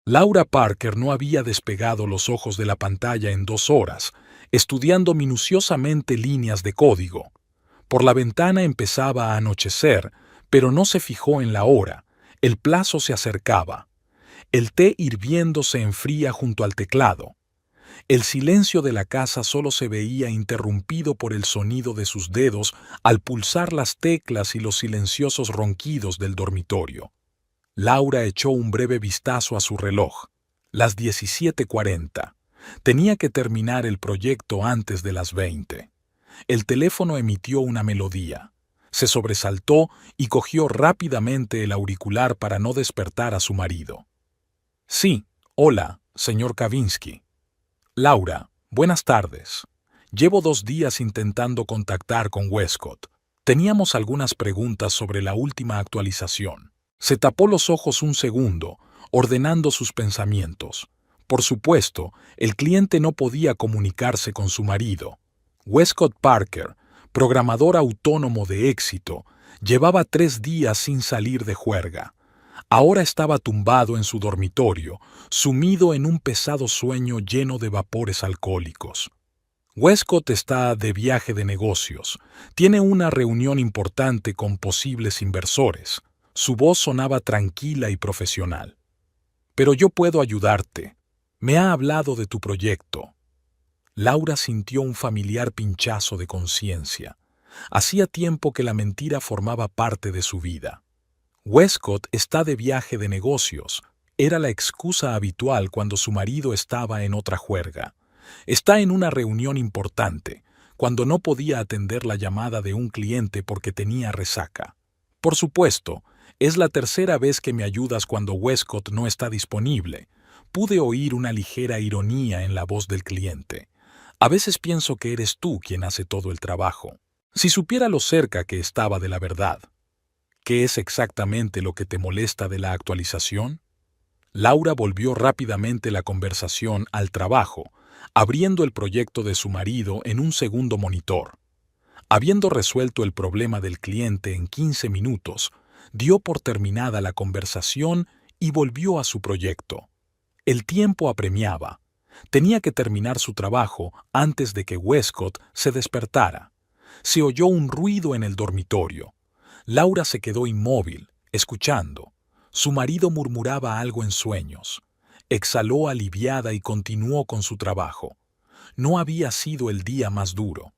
Laura Parker no había despegado los ojos de la pantalla en 2 horas, estudiando minuciosamente líneas de código. Por la ventana empezaba a anochecer, pero no se fijó en la hora. El plazo se acercaba. El té hirviendo se enfría junto al teclado. El silencio de la casa solo se veía interrumpido por el sonido de sus dedos al pulsar las teclas y los silenciosos ronquidos del dormitorio. Laura echó un breve vistazo a su reloj. Las 17:40. Tenía que terminar el proyecto antes de las 20. El teléfono emitió una melodía. Se sobresaltó y cogió rápidamente el auricular para no despertar a su marido. Sí, hola, señor Kavinsky. Laura, buenas tardes. Llevo 2 días intentando contactar con Westcott. Teníamos algunas preguntas sobre la última actualización. Se tapó los ojos un segundo, ordenando sus pensamientos. Por supuesto, el cliente no podía comunicarse con su marido. Westcott Parker, programador autónomo de éxito, llevaba 3 días sin salir de juerga. Ahora estaba tumbado en su dormitorio, sumido en un pesado sueño lleno de vapores alcohólicos. Westcott está de viaje de negocios. Tiene una reunión importante con posibles inversores. Su voz sonaba tranquila y profesional. Pero yo puedo ayudarte. Me ha hablado de tu proyecto. Laura sintió un familiar pinchazo de conciencia. Hacía tiempo que la mentira formaba parte de su vida. Westcott está de viaje de negocios. Era la excusa habitual cuando su marido estaba en otra juerga. Está en una reunión importante, cuando no podía atender la llamada de un cliente porque tenía resaca. Por supuesto, es la tercera vez que me ayudas cuando Westcott no está disponible. Pude oír una ligera ironía en la voz del cliente. A veces pienso que eres tú quien hace todo el trabajo. Si supiera lo cerca que estaba de la verdad. ¿Qué es exactamente lo que te molesta de la actualización? Laura volvió rápidamente la conversación al trabajo, abriendo el proyecto de su marido en un segundo monitor. Habiendo resuelto el problema del cliente en 15 minutos, dio por terminada la conversación y volvió a su proyecto. El tiempo apremiaba. Tenía que terminar su trabajo antes de que Westcott se despertara. Se oyó un ruido en el dormitorio. Laura se quedó inmóvil, escuchando. Su marido murmuraba algo en sueños. Exhaló aliviada y continuó con su trabajo. No había sido el día más duro.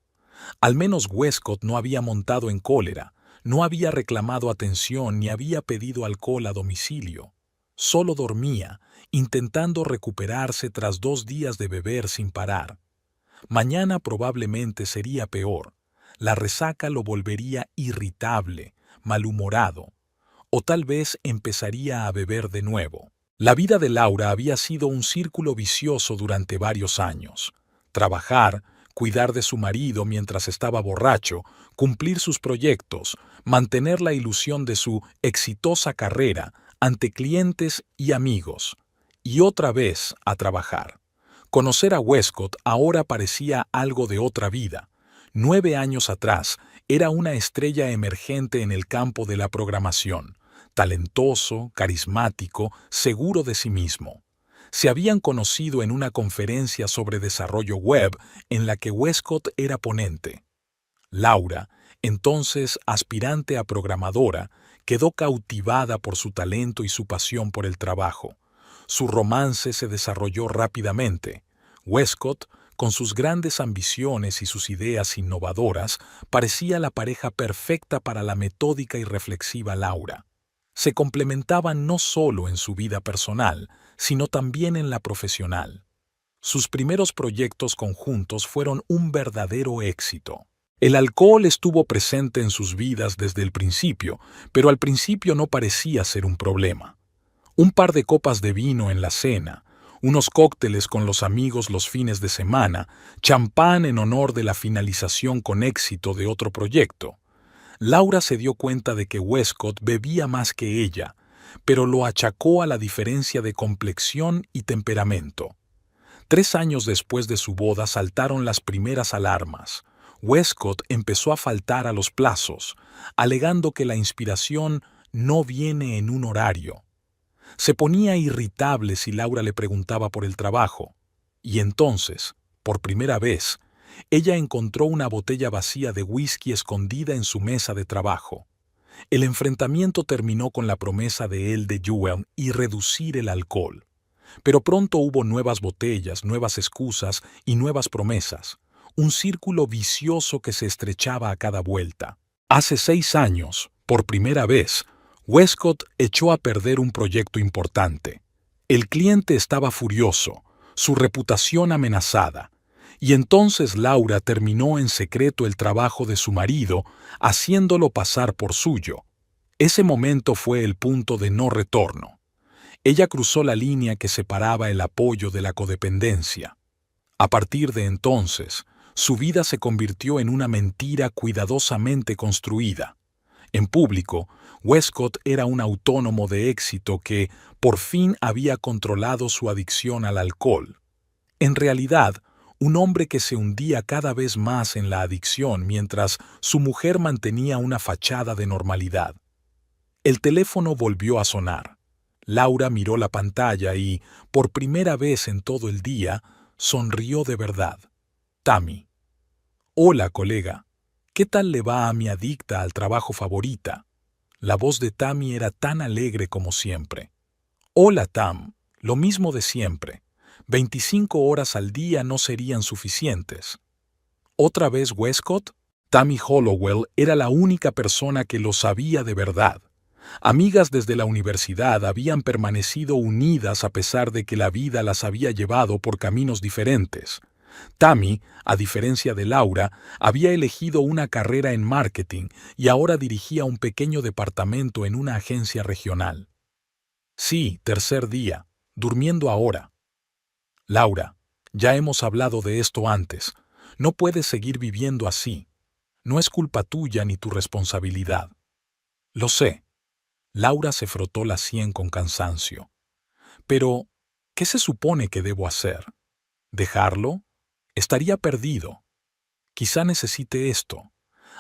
Al menos Westcott no había montado en cólera, no había reclamado atención ni había pedido alcohol a domicilio. Solo dormía, intentando recuperarse tras 2 días de beber sin parar. Mañana probablemente sería peor. La resaca lo volvería irritable, malhumorado, o tal vez empezaría a beber de nuevo. La vida de Laura había sido un círculo vicioso durante varios años. Trabajar, cuidar de su marido mientras estaba borracho, cumplir sus proyectos, mantener la ilusión de su exitosa carrera ante clientes y amigos, y otra vez a trabajar. Conocer a Westcott ahora parecía algo de otra vida. 9 años atrás era una estrella emergente en el campo de la programación, talentoso, carismático, seguro de sí mismo. Se habían conocido en una conferencia sobre desarrollo web en la que Westcott era ponente. Laura, entonces aspirante a programadora, quedó cautivada por su talento y su pasión por el trabajo. Su romance se desarrolló rápidamente. Westcott, con sus grandes ambiciones y sus ideas innovadoras, parecía la pareja perfecta para la metódica y reflexiva Laura. Se complementaban no solo en su vida personal, sino también en la profesional. Sus primeros proyectos conjuntos fueron un verdadero éxito. El alcohol estuvo presente en sus vidas desde el principio, pero al principio no parecía ser un problema. Un par de copas de vino en la cena, unos cócteles con los amigos los fines de semana, champán en honor de la finalización con éxito de otro proyecto. Laura se dio cuenta de que Westcott bebía más que ella, pero lo achacó a la diferencia de complexión y temperamento. 3 años después de su boda saltaron las primeras alarmas. Westcott empezó a faltar a los plazos, alegando que la inspiración no viene en un horario. Se ponía irritable si Laura le preguntaba por el trabajo. Y entonces, por primera vez, ella encontró una botella vacía de whisky escondida en su mesa de trabajo. El enfrentamiento terminó con la promesa de él de Joel y reducir el alcohol. Pero pronto hubo nuevas botellas, nuevas excusas y nuevas promesas. Un círculo vicioso que se estrechaba a cada vuelta. Hace 6 años, por primera vez, Westcott echó a perder un proyecto importante. El cliente estaba furioso, su reputación amenazada. Y entonces Laura terminó en secreto el trabajo de su marido, haciéndolo pasar por suyo. Ese momento fue el punto de no retorno. Ella cruzó la línea que separaba el apoyo de la codependencia. A partir de entonces, su vida se convirtió en una mentira cuidadosamente construida. En público, Westcott era un autónomo de éxito que, por fin, había controlado su adicción al alcohol. En realidad, un hombre que se hundía cada vez más en la adicción mientras su mujer mantenía una fachada de normalidad. El teléfono volvió a sonar. Laura miró la pantalla y, por primera vez en todo el día, sonrió de verdad. Tammy. Hola, colega. ¿Qué tal le va a mi adicta al trabajo favorita? La voz de Tammy era tan alegre como siempre. Hola, Tam. Lo mismo de siempre. 25 horas al día no serían suficientes. ¿Otra vez Westcott? Tammy Hollowell era la única persona que lo sabía de verdad. Amigas desde la universidad habían permanecido unidas a pesar de que la vida las había llevado por caminos diferentes. Tammy, a diferencia de Laura, había elegido una carrera en marketing y ahora dirigía un pequeño departamento en una agencia regional. Sí, tercer día, durmiendo ahora. Laura, ya hemos hablado de esto antes. No puedes seguir viviendo así. No es culpa tuya ni tu responsabilidad. Lo sé. Laura se frotó la sien con cansancio. Pero, ¿qué se supone que debo hacer? ¿Dejarlo? Estaría perdido. Quizá necesite esto.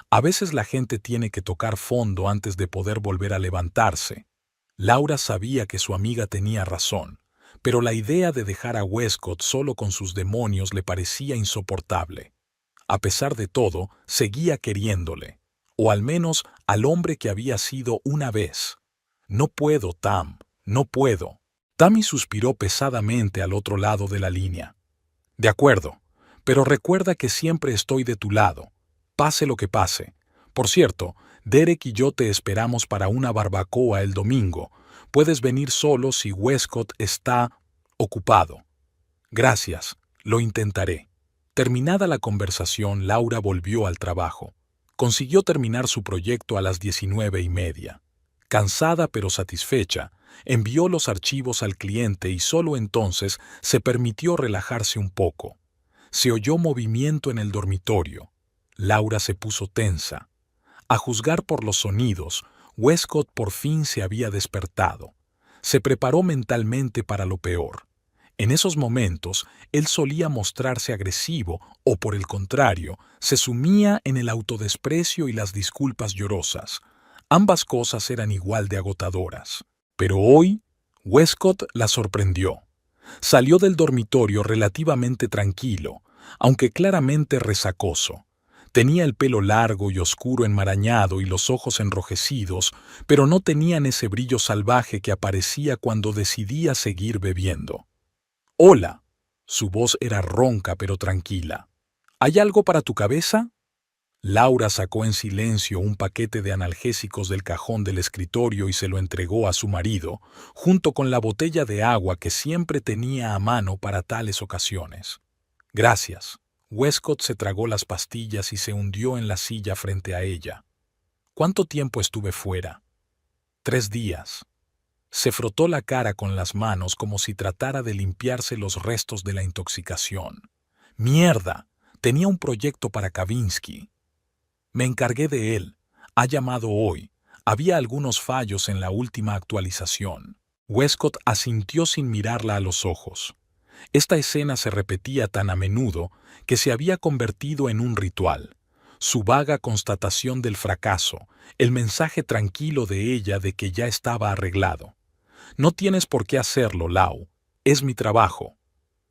A veces la gente tiene que tocar fondo antes de poder volver a levantarse. Laura sabía que su amiga tenía razón, pero la idea de dejar a Westcott solo con sus demonios le parecía insoportable. A pesar de todo, seguía queriéndole, o al menos al hombre que había sido una vez. No puedo, Tam, no puedo. Tammy suspiró pesadamente al otro lado de la línea. De acuerdo, pero recuerda que siempre estoy de tu lado, pase lo que pase. Por cierto, Derek y yo te esperamos para una barbacoa el domingo. Puedes venir solo si Westcott está ocupado. Gracias, lo intentaré. Terminada la conversación, Laura volvió al trabajo. Consiguió terminar su proyecto a las 19:30. Cansada pero satisfecha, envió los archivos al cliente y solo entonces se permitió relajarse un poco. Se oyó movimiento en el dormitorio. Laura se puso tensa. A juzgar por los sonidos, Westcott por fin se había despertado. Se preparó mentalmente para lo peor. En esos momentos, él solía mostrarse agresivo o, por el contrario, se sumía en el autodesprecio y las disculpas llorosas. Ambas cosas eran igual de agotadoras. Pero hoy, Westcott la sorprendió. Salió del dormitorio relativamente tranquilo, aunque claramente resacoso. Tenía el pelo largo y oscuro enmarañado y los ojos enrojecidos, pero no tenían ese brillo salvaje que aparecía cuando decidía seguir bebiendo. «Hola». Su voz era ronca pero tranquila. «¿Hay algo para tu cabeza?» Laura sacó en silencio un paquete de analgésicos del cajón del escritorio y se lo entregó a su marido, junto con la botella de agua que siempre tenía a mano para tales ocasiones. «Gracias». Westcott se tragó las pastillas y se hundió en la silla frente a ella. «¿Cuánto tiempo estuve fuera?» 3 días. Se frotó la cara con las manos como si tratara de limpiarse los restos de la intoxicación. «¡Mierda! Tenía un proyecto para Kavinsky. Me encargué de él. Ha llamado hoy. Había algunos fallos en la última actualización». Westcott asintió sin mirarla a los ojos. Esta escena se repetía tan a menudo que se había convertido en un ritual. Su vaga constatación del fracaso, el mensaje tranquilo de ella de que ya estaba arreglado. No tienes por qué hacerlo, Lau. Es mi trabajo.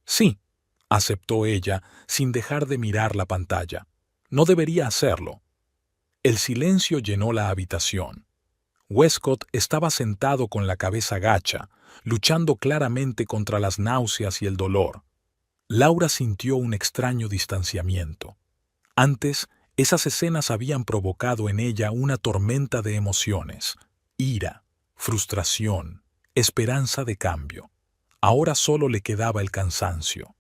Sí, aceptó ella, sin dejar de mirar la pantalla. No debería hacerlo. El silencio llenó la habitación. Westcott estaba sentado con la cabeza gacha, luchando claramente contra las náuseas y el dolor. Laura sintió un extraño distanciamiento. Antes, esas escenas habían provocado en ella una tormenta de emociones: ira, frustración, esperanza de cambio. Ahora solo le quedaba el cansancio.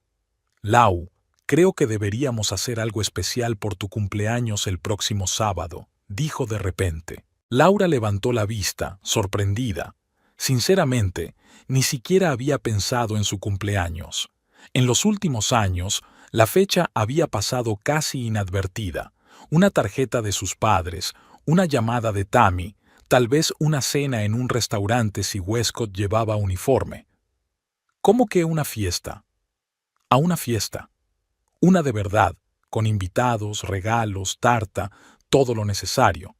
Lau, creo que deberíamos hacer algo especial por tu cumpleaños el próximo sábado, dijo de repente. Laura levantó la vista, sorprendida. Sinceramente, ni siquiera había pensado en su cumpleaños. En los últimos años, la fecha había pasado casi inadvertida. Una tarjeta de sus padres, una llamada de Tammy, tal vez una cena en un restaurante si Westcott llevaba uniforme. ¿Cómo que una fiesta? A una fiesta. Una de verdad, con invitados, regalos, tarta, todo lo necesario.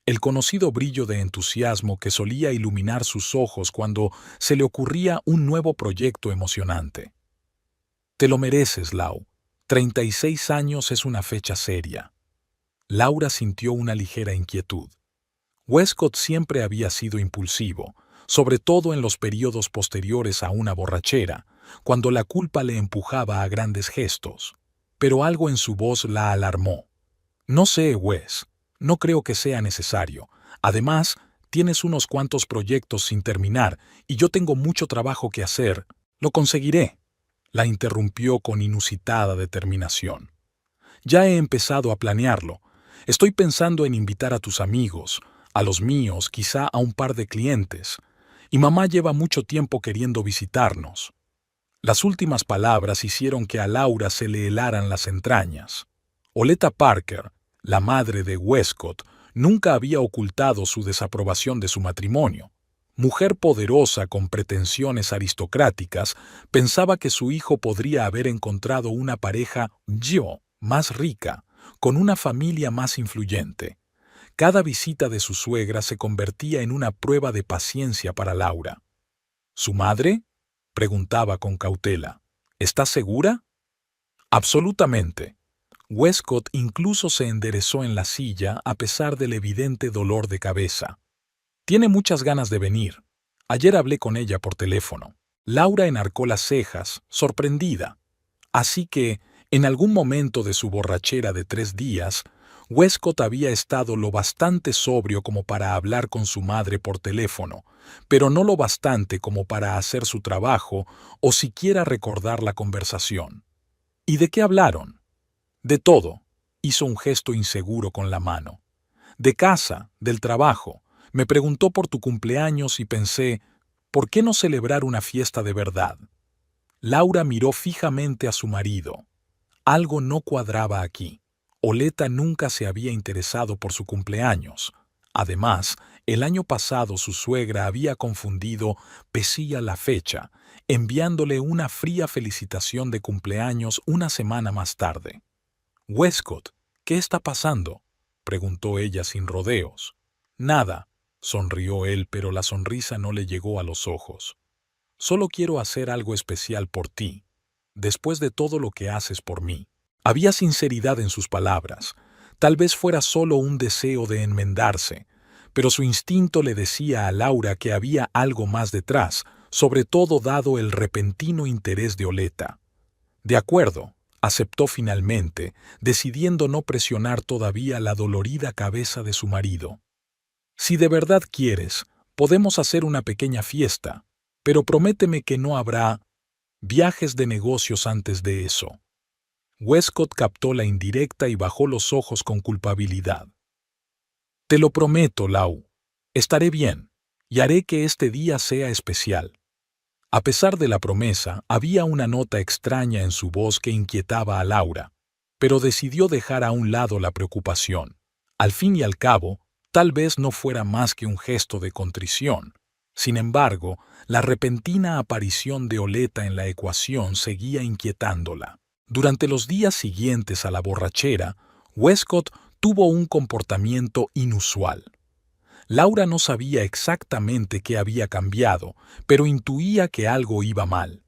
El conocido brillo de entusiasmo que solía iluminar sus ojos cuando se le ocurría un nuevo proyecto emocionante. Te lo mereces, Lau. 36 años es una fecha seria. Laura sintió una ligera inquietud. Westcott siempre había sido impulsivo, sobre todo en los periodos posteriores a una borrachera, cuando la culpa le empujaba a grandes gestos. Pero algo en su voz la alarmó. No sé, Wes, no creo que sea necesario. Además, tienes unos cuantos proyectos sin terminar y yo tengo mucho trabajo que hacer. Lo conseguiré. La interrumpió con inusitada determinación. Ya he empezado a planearlo. Estoy pensando en invitar a tus amigos, a los míos, quizá a un par de clientes. Y mamá lleva mucho tiempo queriendo visitarnos. Las últimas palabras hicieron que a Laura se le helaran las entrañas. Oleta Parker, la madre de Westcott, nunca había ocultado su desaprobación de su matrimonio. Mujer poderosa con pretensiones aristocráticas, pensaba que su hijo podría haber encontrado una pareja más rica, con una familia más influyente. Cada visita de su suegra se convertía en una prueba de paciencia para Laura. ¿Su madre?, preguntaba con cautela. ¿Estás segura? Absolutamente. Westcott incluso se enderezó en la silla a pesar del evidente dolor de cabeza. Tiene muchas ganas de venir. Ayer hablé con ella por teléfono. Laura enarcó las cejas, sorprendida. Así que, en algún momento de su borrachera de 3 días, Westcott había estado lo bastante sobrio como para hablar con su madre por teléfono, pero no lo bastante como para hacer su trabajo o siquiera recordar la conversación. ¿Y de qué hablaron? De todo. Hizo un gesto inseguro con la mano. De casa, del trabajo. Me preguntó por tu cumpleaños y pensé, ¿por qué no celebrar una fiesta de verdad? Laura miró fijamente a su marido. Algo no cuadraba aquí. Oleta nunca se había interesado por su cumpleaños. Además, el año pasado su suegra había confundido pesía la fecha, enviándole una fría felicitación de cumpleaños una semana más tarde. «Westcott, ¿qué está pasando?», preguntó ella sin rodeos. «Nada», sonrió él, pero la sonrisa no le llegó a los ojos. «Solo quiero hacer algo especial por ti, después de todo lo que haces por mí». Había sinceridad en sus palabras. Tal vez fuera solo un deseo de enmendarse, pero su instinto le decía a Laura que había algo más detrás, sobre todo dado el repentino interés de Oleta. De acuerdo, aceptó finalmente, decidiendo no presionar todavía la dolorida cabeza de su marido. Si de verdad quieres, podemos hacer una pequeña fiesta, pero prométeme que no habrá viajes de negocios antes de eso. Westcott captó la indirecta y bajó los ojos con culpabilidad. Te lo prometo, Lau. Estaré bien, y haré que este día sea especial. A pesar de la promesa, había una nota extraña en su voz que inquietaba a Laura, pero decidió dejar a un lado la preocupación. Al fin y al cabo, tal vez no fuera más que un gesto de contrición. Sin embargo, la repentina aparición de Oleta en la ecuación seguía inquietándola. Durante los días siguientes a la borrachera, Westcott tuvo un comportamiento inusual. Laura no sabía exactamente qué había cambiado, pero intuía que algo iba mal.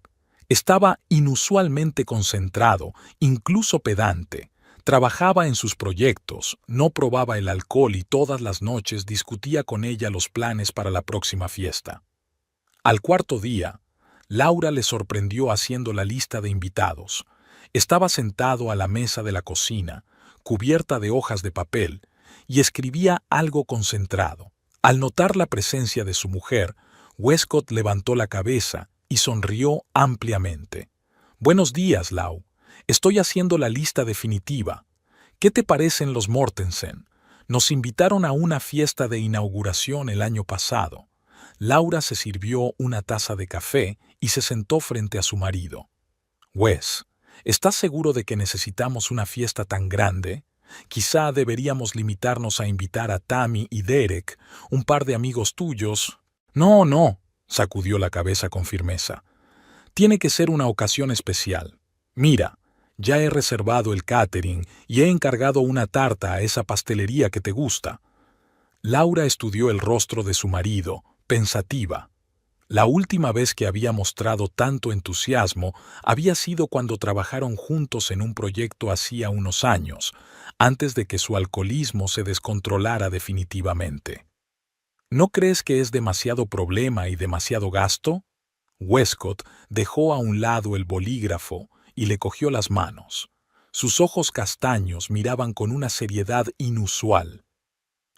Estaba inusualmente concentrado, incluso pedante. Trabajaba en sus proyectos, no probaba el alcohol y todas las noches discutía con ella los planes para la próxima fiesta. Al cuarto día, Laura le sorprendió haciendo la lista de invitados. Estaba sentado a la mesa de la cocina, cubierta de hojas de papel, y escribía algo concentrado. Al notar la presencia de su mujer, Westcott levantó la cabeza y sonrió ampliamente. «Buenos días, Lau. Estoy haciendo la lista definitiva. ¿Qué te parecen los Mortensen? Nos invitaron a una fiesta de inauguración el año pasado». Laura se sirvió una taza de café y se sentó frente a su marido. «Wes, ¿estás seguro de que necesitamos una fiesta tan grande? Quizá deberíamos limitarnos a invitar a Tammy y Derek, un par de amigos tuyos». «No, no», sacudió la cabeza con firmeza. «Tiene que ser una ocasión especial. Mira, ya he reservado el catering y he encargado una tarta a esa pastelería que te gusta». Laura estudió el rostro de su marido, pensativa. La última vez que había mostrado tanto entusiasmo había sido cuando trabajaron juntos en un proyecto hacía unos años, antes de que su alcoholismo se descontrolara definitivamente. ¿No crees que es demasiado problema y demasiado gasto? Westcott dejó a un lado el bolígrafo y le cogió las manos. Sus ojos castaños miraban con una seriedad inusual.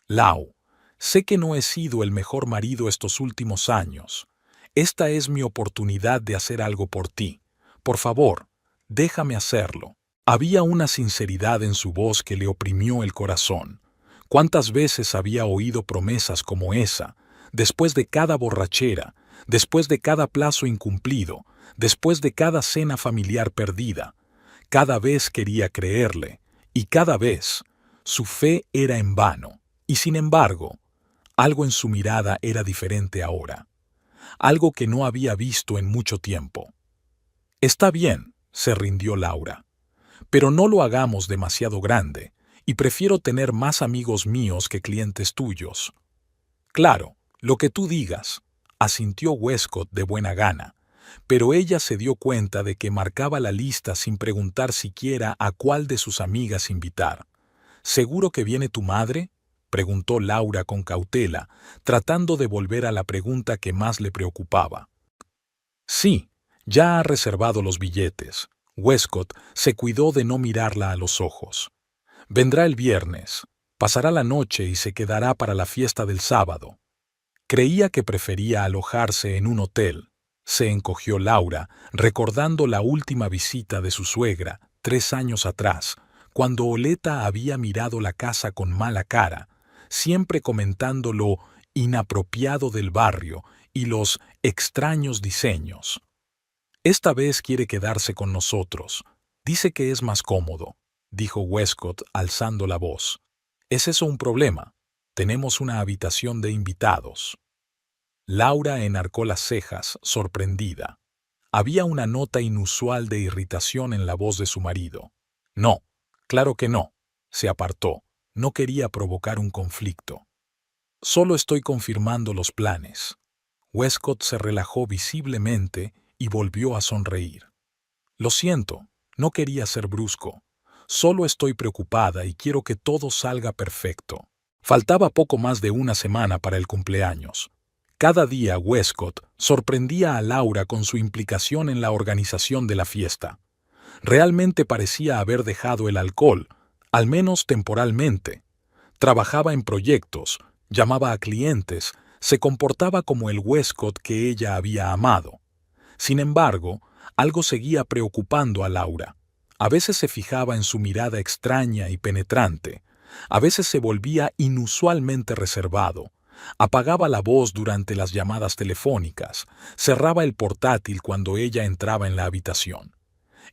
«Lau, sé que no he sido el mejor marido estos últimos años. Esta es mi oportunidad de hacer algo por ti. Por favor, déjame hacerlo». Había una sinceridad en su voz que le oprimió el corazón. ¿Cuántas veces había oído promesas como esa, después de cada borrachera, después de cada plazo incumplido, después de cada cena familiar perdida? Cada vez quería creerle, y cada vez su fe era en vano. Y sin embargo, algo en su mirada era diferente ahora. Algo que no había visto en mucho tiempo. «Está bien», se rindió Laura, «pero no lo hagamos demasiado grande, y prefiero tener más amigos míos que clientes tuyos». «Claro, lo que tú digas», asintió Westcott de buena gana, pero ella se dio cuenta de que marcaba la lista sin preguntar siquiera a cuál de sus amigas invitar. «¿Seguro que viene tu madre?», preguntó Laura con cautela, tratando de volver a la pregunta que más le preocupaba. «Sí, ya ha reservado los billetes». Westcott se cuidó de no mirarla a los ojos. «Vendrá el viernes, pasará la noche y se quedará para la fiesta del sábado». Creía que prefería alojarse en un hotel. Se encogió Laura, recordando la última visita de su suegra, 3 años atrás, cuando Oleta había mirado la casa con mala cara, siempre comentando lo inapropiado del barrio y los extraños diseños. «Esta vez quiere quedarse con nosotros. Dice que es más cómodo», dijo Westcott alzando la voz. «¿Es eso un problema? Tenemos una habitación de invitados». Laura enarcó las cejas, sorprendida. Había una nota inusual de irritación en la voz de su marido. «No, claro que no», se apartó. No quería provocar un conflicto. «Solo estoy confirmando los planes». Westcott se relajó visiblemente y volvió a sonreír. «Lo siento, no quería ser brusco. Solo estoy preocupada y quiero que todo salga perfecto». Faltaba poco más de una semana para el cumpleaños. Cada día Westcott sorprendía a Laura con su implicación en la organización de la fiesta. Realmente parecía haber dejado el alcohol, al menos temporalmente. Trabajaba en proyectos, llamaba a clientes, se comportaba como el Westcott que ella había amado. Sin embargo, algo seguía preocupando a Laura. A veces se fijaba en su mirada extraña y penetrante. A veces se volvía inusualmente reservado. Apagaba la voz durante las llamadas telefónicas. Cerraba el portátil cuando ella entraba en la habitación.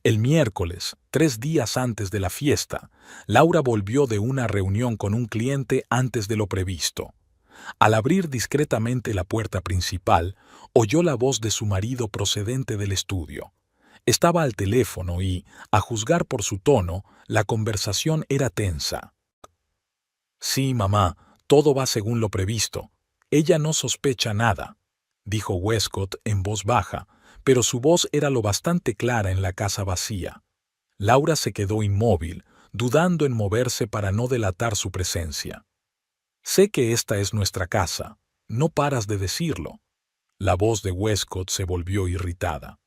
El miércoles, 3 días antes de la fiesta, Laura volvió de una reunión con un cliente antes de lo previsto. Al abrir discretamente la puerta principal, oyó la voz de su marido procedente del estudio. Estaba al teléfono y, a juzgar por su tono, la conversación era tensa. «Sí, mamá, Todo va según lo previsto. Ella no sospecha nada, dijo Westcott en voz baja, pero su voz era lo bastante clara en la casa vacía. Laura se quedó inmóvil, dudando en moverse para no delatar su presencia. Sé que esta es nuestra casa. No paras de decirlo. La voz de Westcott se volvió irritada.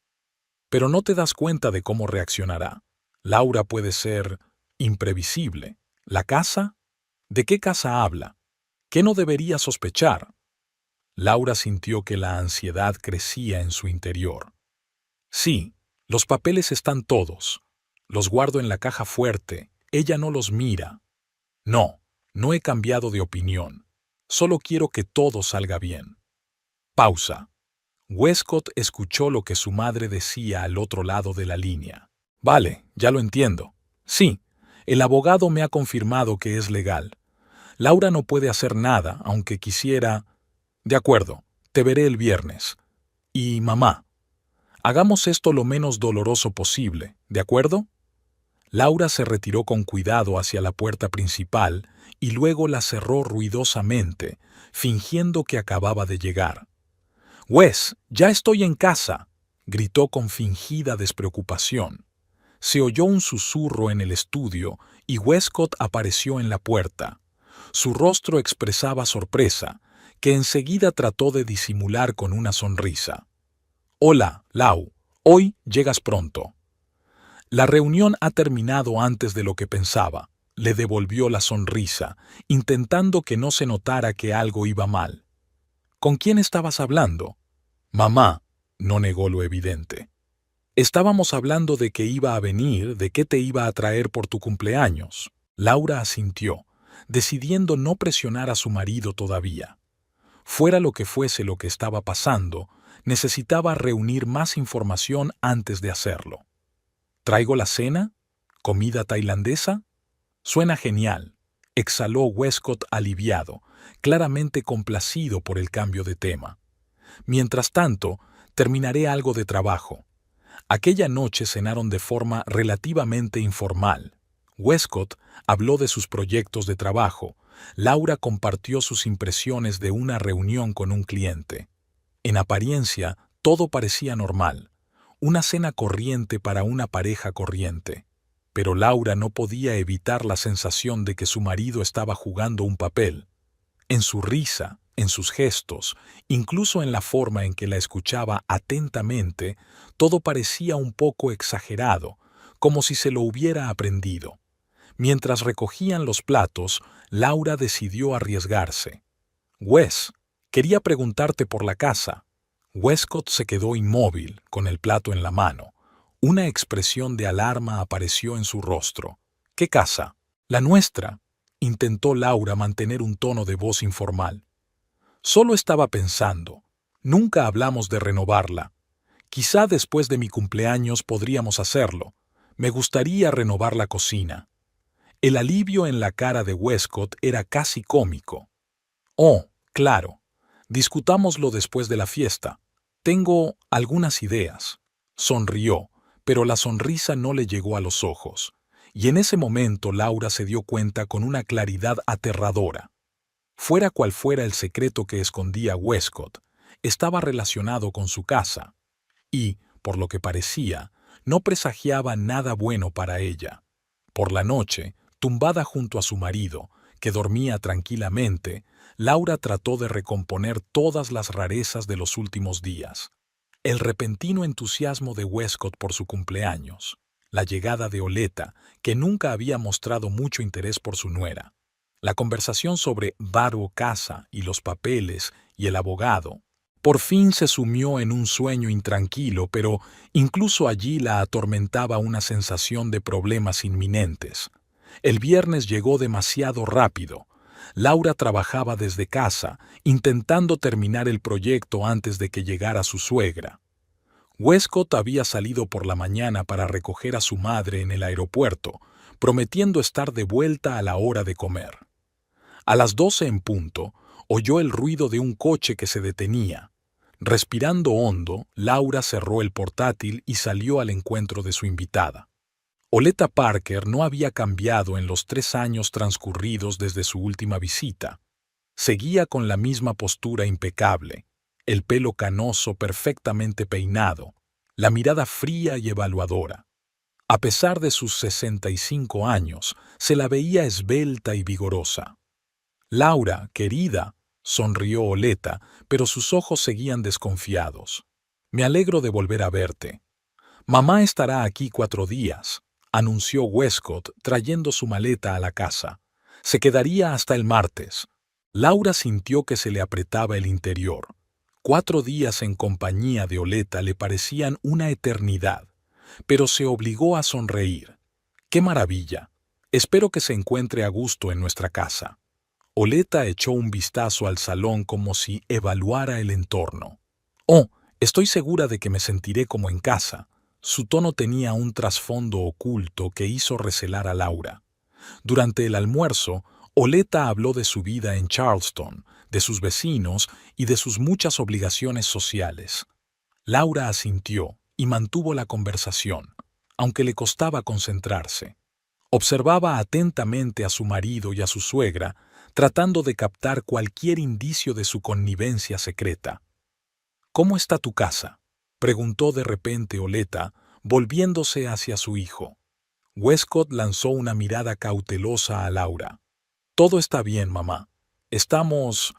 Pero no te das cuenta de cómo reaccionará. Laura puede ser imprevisible. ¿La casa? ¿De qué casa habla? ¿Qué no debería sospechar? Laura sintió que la ansiedad crecía en su interior. Sí, los papeles están todos. Los guardo en la caja fuerte. Ella no los mira. No, no he cambiado de opinión. Solo quiero que todo salga bien. Pausa. Westcott escuchó lo que su madre decía al otro lado de la línea. Vale, ya lo entiendo. Sí, el abogado me ha confirmado que es legal. Laura no puede hacer nada, aunque quisiera... De acuerdo, te veré el viernes. Y, mamá, hagamos esto lo menos doloroso posible, ¿de acuerdo? Laura se retiró con cuidado hacia la puerta principal y luego la cerró ruidosamente, fingiendo que acababa de llegar. «Wes, ya estoy en casa», gritó con fingida despreocupación. Se oyó un susurro en el estudio y Westcott apareció en la puerta. Su rostro expresaba sorpresa, que enseguida trató de disimular con una sonrisa. «Hola, Lau, hoy llegas pronto». «La reunión ha terminado antes de lo que pensaba», le devolvió la sonrisa, intentando que no se notara que algo iba mal. «¿Con quién estabas hablando?» «Mamá», no negó lo evidente. «Estábamos hablando de que iba a venir, de qué te iba a traer por tu cumpleaños». Laura asintió, decidiendo no presionar a su marido todavía. Fuera lo que fuese lo que estaba pasando, necesitaba reunir más información antes de hacerlo. ¿Traigo la cena? ¿Comida tailandesa? Suena genial, exhaló Westcott aliviado, claramente complacido por el cambio de tema. Mientras tanto, terminaré algo de trabajo. Aquella noche cenaron de forma relativamente informal. Westcott habló de sus proyectos de trabajo. Laura compartió sus impresiones de una reunión con un cliente. En apariencia, todo parecía normal. Una cena corriente para una pareja corriente. Pero Laura no podía evitar la sensación de que su marido estaba jugando un papel. En su risa, en sus gestos, incluso en la forma en que la escuchaba atentamente, todo parecía un poco exagerado, como si se lo hubiera aprendido. Mientras recogían los platos, Laura decidió arriesgarse. «Wes, quería preguntarte por la casa». Westcott se quedó inmóvil, con el plato en la mano. Una expresión de alarma apareció en su rostro. «¿Qué casa?» «La nuestra», intentó Laura mantener un tono de voz informal. «Solo estaba pensando. Nunca hablamos de renovarla. Quizá después de mi cumpleaños podríamos hacerlo. Me gustaría renovar la cocina». El alivio en la cara de Westcott era casi cómico. «Oh, claro. Discutámoslo después de la fiesta. Tengo algunas ideas». Sonrió, pero la sonrisa no le llegó a los ojos. Y en ese momento Laura se dio cuenta con una claridad aterradora. Fuera cual fuera el secreto que escondía Westcott, estaba relacionado con su casa. Y, por lo que parecía, no presagiaba nada bueno para ella. Por la noche, tumbada junto a su marido, que dormía tranquilamente, Laura trató de recomponer todas las rarezas de los últimos días. El repentino entusiasmo de Westcott por su cumpleaños, la llegada de Oleta, que nunca había mostrado mucho interés por su nuera, la conversación sobre Varo Casa y los papeles y el abogado. Por fin se sumió en un sueño intranquilo, pero incluso allí la atormentaba una sensación de problemas inminentes. El viernes llegó demasiado rápido. Laura trabajaba desde casa, intentando terminar el proyecto antes de que llegara su suegra. Westcott había salido por la mañana para recoger a su madre en el aeropuerto, prometiendo estar de vuelta a la hora de comer. A las 12 en punto, oyó el ruido de un coche que se detenía. Respirando hondo, Laura cerró el portátil y salió al encuentro de su invitada. Oleta Parker no había cambiado en los 3 años transcurridos desde su última visita. Seguía con la misma postura impecable, el pelo canoso perfectamente peinado, la mirada fría y evaluadora. A pesar de sus 65 años, se la veía esbelta y vigorosa. Laura, querida, sonrió Oleta, pero sus ojos seguían desconfiados. Me alegro de volver a verte. Mamá estará aquí 4 días, anunció Westcott trayendo su maleta a la casa. Se quedaría hasta el martes. Laura sintió que se le apretaba el interior. 4 días en compañía de Oleta le parecían una eternidad, pero se obligó a sonreír. ¡Qué maravilla! Espero que se encuentre a gusto en nuestra casa. Oleta echó un vistazo al salón como si evaluara el entorno. Oh, estoy segura de que me sentiré como en casa. Su tono tenía un trasfondo oculto que hizo recelar a Laura. Durante el almuerzo, Oleta habló de su vida en Charleston, de sus vecinos y de sus muchas obligaciones sociales. Laura asintió y mantuvo la conversación, aunque le costaba concentrarse. Observaba atentamente a su marido y a su suegra, tratando de captar cualquier indicio de su connivencia secreta. «¿Cómo está tu casa?», preguntó de repente Oleta, volviéndose hacia su hijo. Westcott lanzó una mirada cautelosa a Laura. «Todo está bien, mamá. Estamos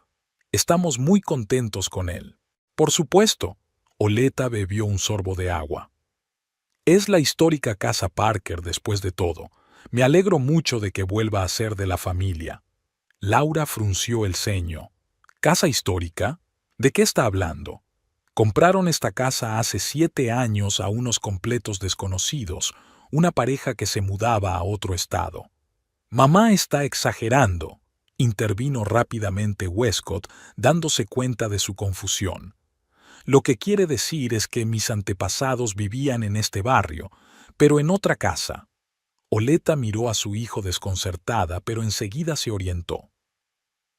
muy contentos con él». «Por supuesto». Oleta bebió un sorbo de agua. «Es la histórica casa Parker después de todo. Me alegro mucho de que vuelva a ser de la familia». Laura frunció el ceño. «¿Casa histórica? ¿De qué está hablando?» Compraron esta casa hace 7 años a unos completos desconocidos, una pareja que se mudaba a otro estado. «Mamá está exagerando», intervino rápidamente Westcott, dándose cuenta de su confusión. «Lo que quiere decir es que mis antepasados vivían en este barrio, pero en otra casa». Oleta miró a su hijo desconcertada, pero enseguida se orientó.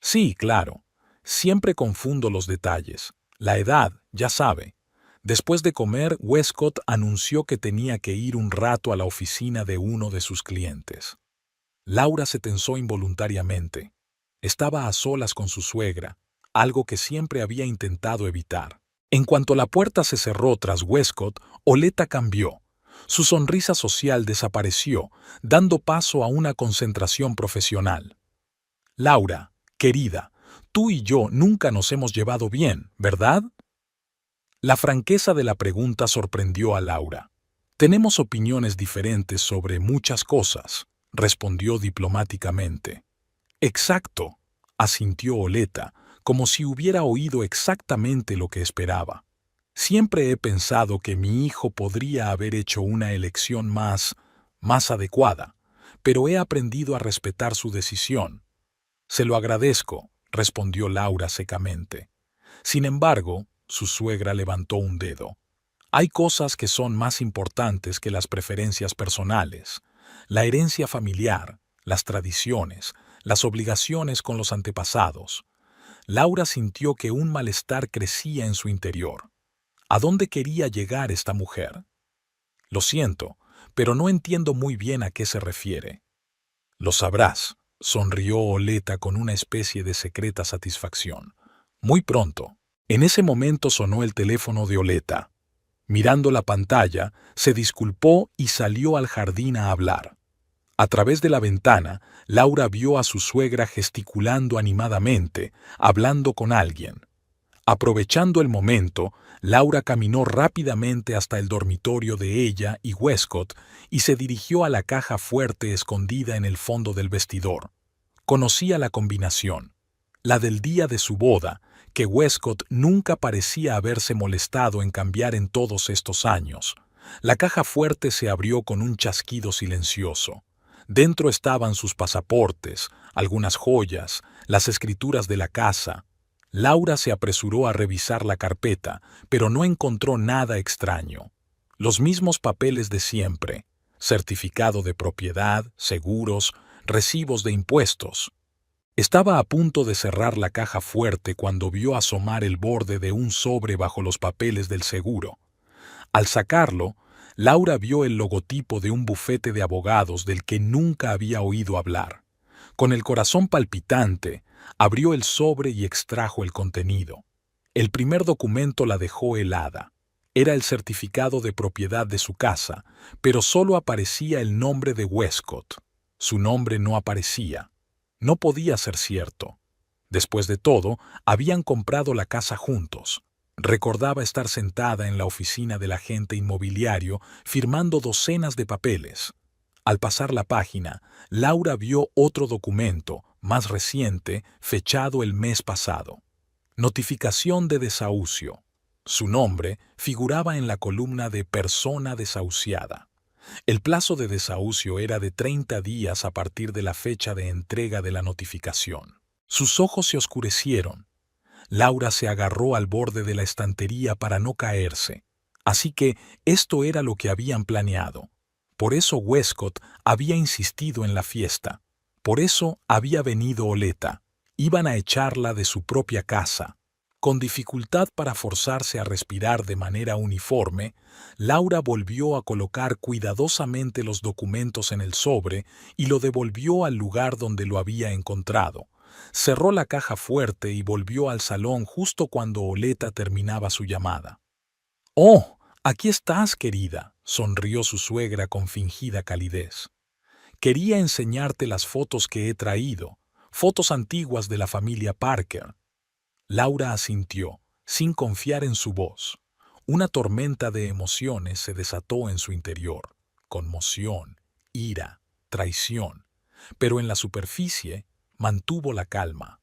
«Sí, claro. Siempre confundo los detalles. La edad, ya sabe». Después de comer, Westcott anunció que tenía que ir un rato a la oficina de uno de sus clientes. Laura se tensó involuntariamente. Estaba a solas con su suegra, algo que siempre había intentado evitar. En cuanto la puerta se cerró tras Westcott, Oleta cambió. Su sonrisa social desapareció, dando paso a una concentración profesional. «Laura, querida, tú y yo nunca nos hemos llevado bien, ¿verdad?». La franqueza de la pregunta sorprendió a Laura. «Tenemos opiniones diferentes sobre muchas cosas», respondió diplomáticamente. «Exacto», asintió Oleta, como si hubiera oído exactamente lo que esperaba. «Siempre he pensado que mi hijo podría haber hecho una elección más adecuada, pero he aprendido a respetar su decisión». «Se lo agradezco», respondió Laura secamente. Sin embargo, su suegra levantó un dedo. «Hay cosas que son más importantes que las preferencias personales. La herencia familiar, las tradiciones, las obligaciones con los antepasados». Laura sintió que un malestar crecía en su interior. ¿A dónde quería llegar esta mujer? «Lo siento, pero no entiendo muy bien a qué se refiere». «Lo sabrás», sonrió Oleta con una especie de secreta satisfacción. «Muy pronto». En ese momento sonó el teléfono de Oleta. Mirando la pantalla, se disculpó y salió al jardín a hablar. A través de la ventana, Laura vio a su suegra gesticulando animadamente, hablando con alguien. Aprovechando el momento, Laura caminó rápidamente hasta el dormitorio de ella y Westcott y se dirigió a la caja fuerte escondida en el fondo del vestidor. Conocía la combinación, la del día de su boda, que Westcott nunca parecía haberse molestado en cambiar en todos estos años. La caja fuerte se abrió con un chasquido silencioso. Dentro estaban sus pasaportes, algunas joyas, las escrituras de la casa. Laura se apresuró a revisar la carpeta, pero no encontró nada extraño. Los mismos papeles de siempre: certificado de propiedad, seguros, recibos de impuestos. Estaba a punto de cerrar la caja fuerte cuando vio asomar el borde de un sobre bajo los papeles del seguro. Al sacarlo, Laura vio el logotipo de un bufete de abogados del que nunca había oído hablar. Con el corazón palpitante, abrió el sobre y extrajo el contenido. El primer documento la dejó helada. Era el certificado de propiedad de su casa, pero solo aparecía el nombre de Westcott. Su nombre no aparecía. No podía ser cierto. Después de todo, habían comprado la casa juntos. Recordaba estar sentada en la oficina del agente inmobiliario firmando docenas de papeles. Al pasar la página, Laura vio otro documento, más reciente, fechado el mes pasado. Notificación de desahucio. Su nombre figuraba en la columna de persona desahuciada. El plazo de desahucio era de 30 días a partir de la fecha de entrega de la notificación. Sus ojos se oscurecieron. Laura se agarró al borde de la estantería para no caerse. Así que esto era lo que habían planeado. Por eso Westcott había insistido en la fiesta. Por eso había venido Oleta. Iban a echarla de su propia casa. Con dificultad para forzarse a respirar de manera uniforme, Laura volvió a colocar cuidadosamente los documentos en el sobre y lo devolvió al lugar donde lo había encontrado. Cerró la caja fuerte y volvió al salón justo cuando Oleta terminaba su llamada. «Oh, aquí estás, querida», sonrió su suegra con fingida calidez. «Quería enseñarte las fotos que he traído, fotos antiguas de la familia Parker». Laura asintió, sin confiar en su voz. Una tormenta de emociones se desató en su interior. Conmoción, ira, traición. Pero en la superficie mantuvo la calma.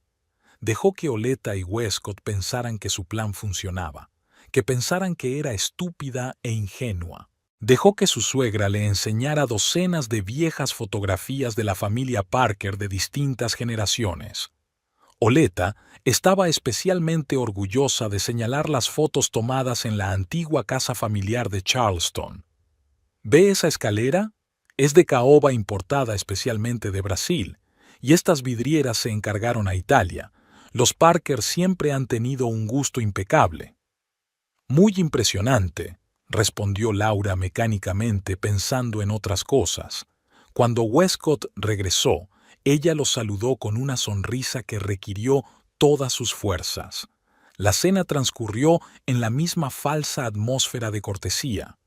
Dejó que Oleta y Westcott pensaran que su plan funcionaba, que pensaran que era estúpida e ingenua. Dejó que su suegra le enseñara docenas de viejas fotografías de la familia Parker de distintas generaciones. Oleta estaba especialmente orgullosa de señalar las fotos tomadas en la antigua casa familiar de Charleston. ¿Ve esa escalera? Es de caoba importada especialmente de Brasil, y estas vidrieras se encargaron a Italia. Los Parker siempre han tenido un gusto impecable. Muy impresionante, respondió Laura mecánicamente pensando en otras cosas. Cuando Westcott regresó, ella lo saludó con una sonrisa que requirió todas sus fuerzas. La cena transcurrió en la misma falsa atmósfera de cortesía.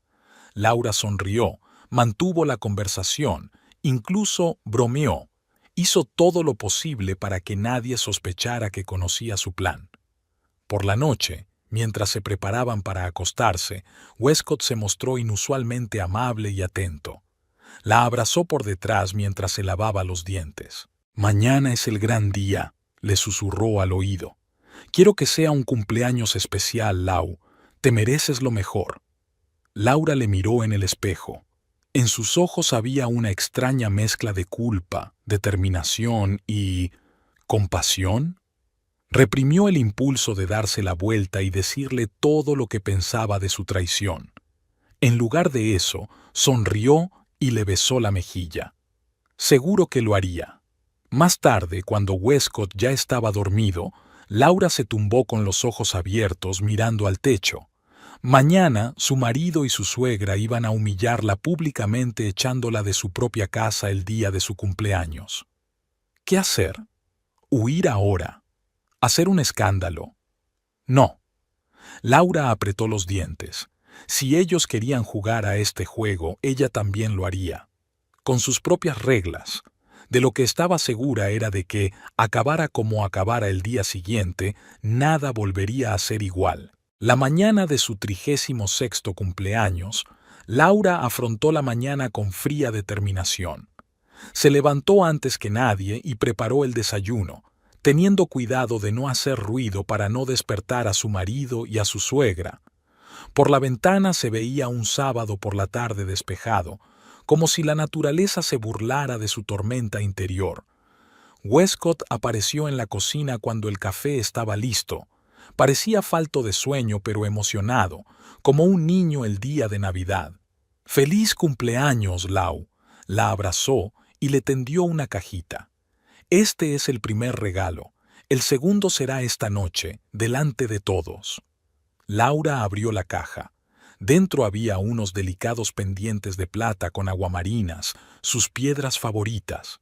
Laura sonrió, mantuvo la conversación, incluso bromeó. Hizo todo lo posible para que nadie sospechara que conocía su plan. Por la noche, mientras se preparaban para acostarse, Westcott se mostró inusualmente amable y atento. La abrazó por detrás mientras se lavaba los dientes. «Mañana es el gran día», le susurró al oído. «Quiero que sea un cumpleaños especial, Lau. Te mereces lo mejor». Laura le miró en el espejo. En sus ojos había una extraña mezcla de culpa, determinación y... ¿compasión? Reprimió el impulso de darse la vuelta y decirle todo lo que pensaba de su traición. En lugar de eso, sonrió y le besó la mejilla. Seguro que lo haría. Más tarde, cuando Westcott ya estaba dormido, Laura se tumbó con los ojos abiertos mirando al techo. Mañana su marido y su suegra iban a humillarla públicamente echándola de su propia casa el día de su cumpleaños. ¿Qué hacer? ¿Huir ahora? ¿Hacer un escándalo? No. Laura apretó los dientes. Si ellos querían jugar a este juego, ella también lo haría. Con sus propias reglas. De lo que estaba segura era de que, acabara como acabara el día siguiente, nada volvería a ser igual. La mañana de su 36º cumpleaños, Laura afrontó la mañana con fría determinación. Se levantó antes que nadie y preparó el desayuno, teniendo cuidado de no hacer ruido para no despertar a su marido y a su suegra. Por la ventana se veía un sábado por la tarde despejado, como si la naturaleza se burlara de su tormenta interior. Westcott apareció en la cocina cuando el café estaba listo. Parecía falto de sueño pero emocionado, como un niño el día de Navidad. «¡Feliz cumpleaños, Lau!», la abrazó y le tendió una cajita. «Este es el primer regalo. El segundo será esta noche, delante de todos». Laura abrió la caja. Dentro había unos delicados pendientes de plata con aguamarinas, sus piedras favoritas.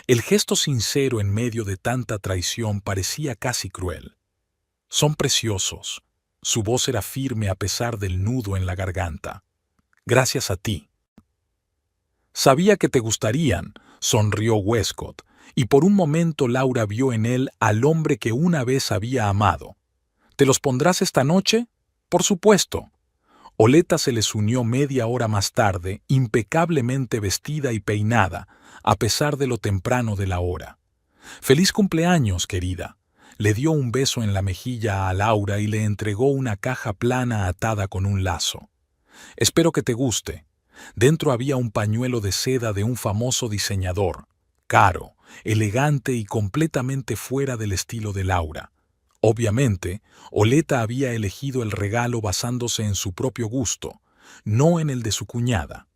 El gesto sincero en medio de tanta traición parecía casi cruel. Son preciosos. Su voz era firme a pesar del nudo en la garganta. Gracias a ti. Sabía que te gustarían, sonrió Westcott, y por un momento Laura vio en él al hombre que una vez había amado. ¿Te los pondrás esta noche? Por supuesto. Oleta se les unió media hora más tarde, impecablemente vestida y peinada, a pesar de lo temprano de la hora. «Feliz cumpleaños, querida». Le dio un beso en la mejilla a Laura y le entregó una caja plana atada con un lazo. «Espero que te guste». Dentro había un pañuelo de seda de un famoso diseñador, caro, elegante y completamente fuera del estilo de Laura. Obviamente, Oleta había elegido el regalo basándose en su propio gusto, no en el de su cuñada.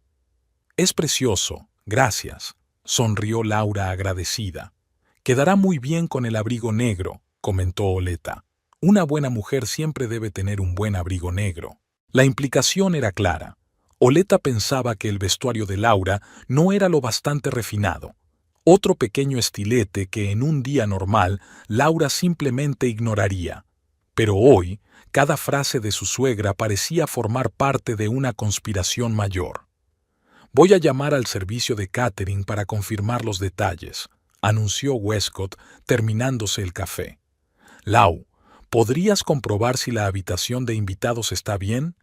«Es precioso, gracias», sonrió Laura agradecida. «Quedará muy bien con el abrigo negro», comentó Oleta. «Una buena mujer siempre debe tener un buen abrigo negro». La implicación era clara. Oleta pensaba que el vestuario de Laura no era lo bastante refinado. Otro pequeño estilete que en un día normal Laura simplemente ignoraría. Pero hoy, cada frase de su suegra parecía formar parte de una conspiración mayor. «Voy a llamar al servicio de catering para confirmar los detalles», anunció Westcott, terminándose el café. «Lau, ¿podrías comprobar si la habitación de invitados está bien?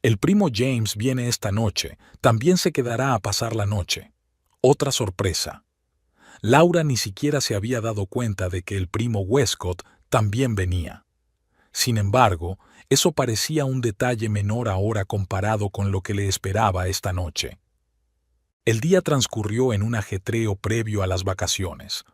El primo James viene esta noche, también se quedará a pasar la noche». Otra sorpresa. Laura ni siquiera se había dado cuenta de que el primo Westcott también venía. Sin embargo, eso parecía un detalle menor ahora comparado con lo que le esperaba esta noche. El día transcurrió en un ajetreo previo a las vacaciones.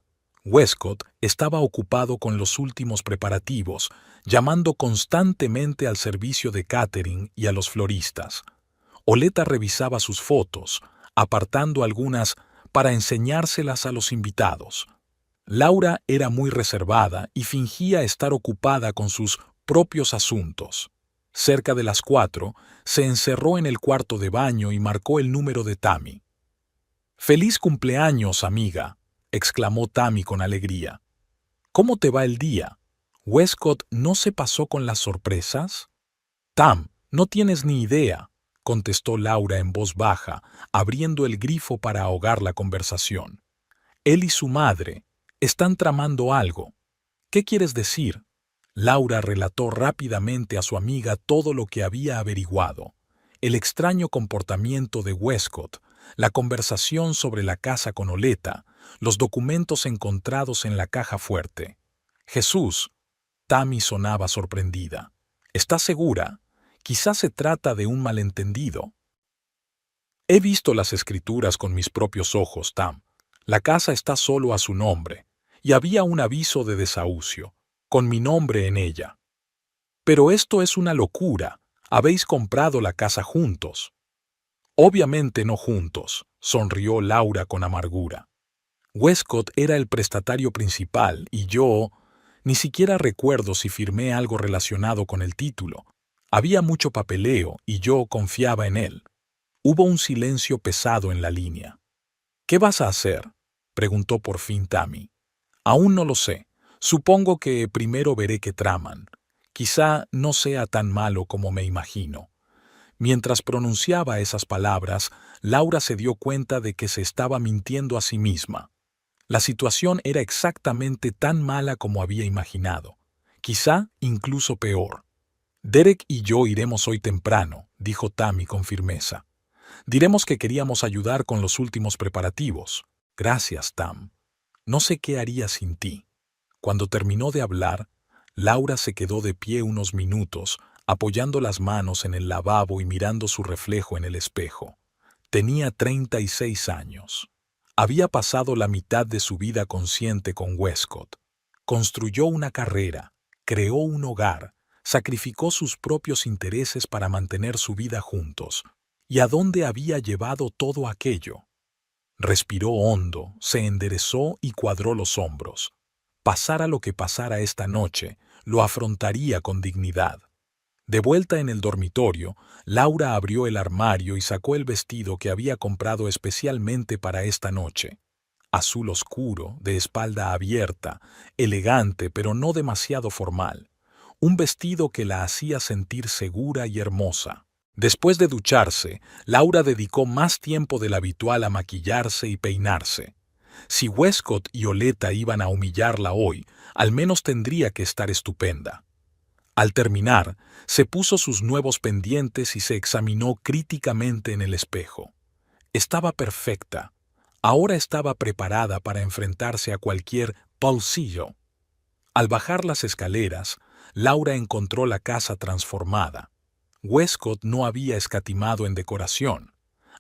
Westcott estaba ocupado con los últimos preparativos, llamando constantemente al servicio de catering y a los floristas. Oleta revisaba sus fotos, apartando algunas para enseñárselas a los invitados. Laura era muy reservada y fingía estar ocupada con sus propios asuntos. Cerca de las 4, se encerró en el cuarto de baño y marcó el número de Tammy. «¡Feliz cumpleaños, amiga!», exclamó Tammy con alegría. «¿Cómo te va el día? ¿Westcott no se pasó con las sorpresas?» «Tam, no tienes ni idea», contestó Laura en voz baja, abriendo el grifo para ahogar la conversación. «Él y su madre están tramando algo». «¿Qué quieres decir?». Laura relató rápidamente a su amiga todo lo que había averiguado: el extraño comportamiento de Westcott, la conversación sobre la casa con Oleta, los documentos encontrados en la caja fuerte. «Jesús», Tammy sonaba sorprendida. «¿Estás segura? Quizás se trata de un malentendido». «He visto las escrituras con mis propios ojos, Tam. La casa está solo a su nombre, y había un aviso de desahucio, con mi nombre en ella». «Pero esto es una locura. Habéis comprado la casa juntos». «Obviamente no juntos», sonrió Laura con amargura. «Westcott era el prestatario principal y yo ni siquiera recuerdo si firmé algo relacionado con el título. Había mucho papeleo y yo confiaba en él». Hubo un silencio pesado en la línea. «¿Qué vas a hacer?», preguntó por fin Tammy. «Aún no lo sé. Supongo que primero veré qué traman. Quizá no sea tan malo como me imagino». Mientras pronunciaba esas palabras, Laura se dio cuenta de que se estaba mintiendo a sí misma. La situación era exactamente tan mala como había imaginado, quizá incluso peor. «Derek y yo iremos hoy temprano», dijo Tammy con firmeza. «Diremos que queríamos ayudar con los últimos preparativos». «Gracias, Tam. No sé qué haría sin ti». Cuando terminó de hablar, Laura se quedó de pie unos minutos, apoyando las manos en el lavabo y mirando su reflejo en el espejo. Tenía 36 años. Había pasado la mitad de su vida consciente con Westcott. Construyó una carrera, creó un hogar, sacrificó sus propios intereses para mantener su vida juntos. ¿Y a dónde había llevado todo aquello? Respiró hondo, se enderezó y cuadró los hombros. Pasara lo que pasara esta noche, lo afrontaría con dignidad. De vuelta en el dormitorio, Laura abrió el armario y sacó el vestido que había comprado especialmente para esta noche. azul oscuro, de espalda abierta, elegante pero no demasiado formal. Un vestido que la hacía sentir segura y hermosa. Después de ducharse, Laura dedicó más tiempo del habitual a maquillarse y peinarse. Si Westcott y Oleta iban a humillarla hoy, al menos tendría que estar estupenda. Al terminar, se puso sus nuevos pendientes y se examinó críticamente en el espejo. Estaba perfecta. Ahora estaba preparada para enfrentarse a cualquier bolsillo. Al bajar las escaleras, Laura encontró la casa transformada. Westcott no había escatimado en decoración.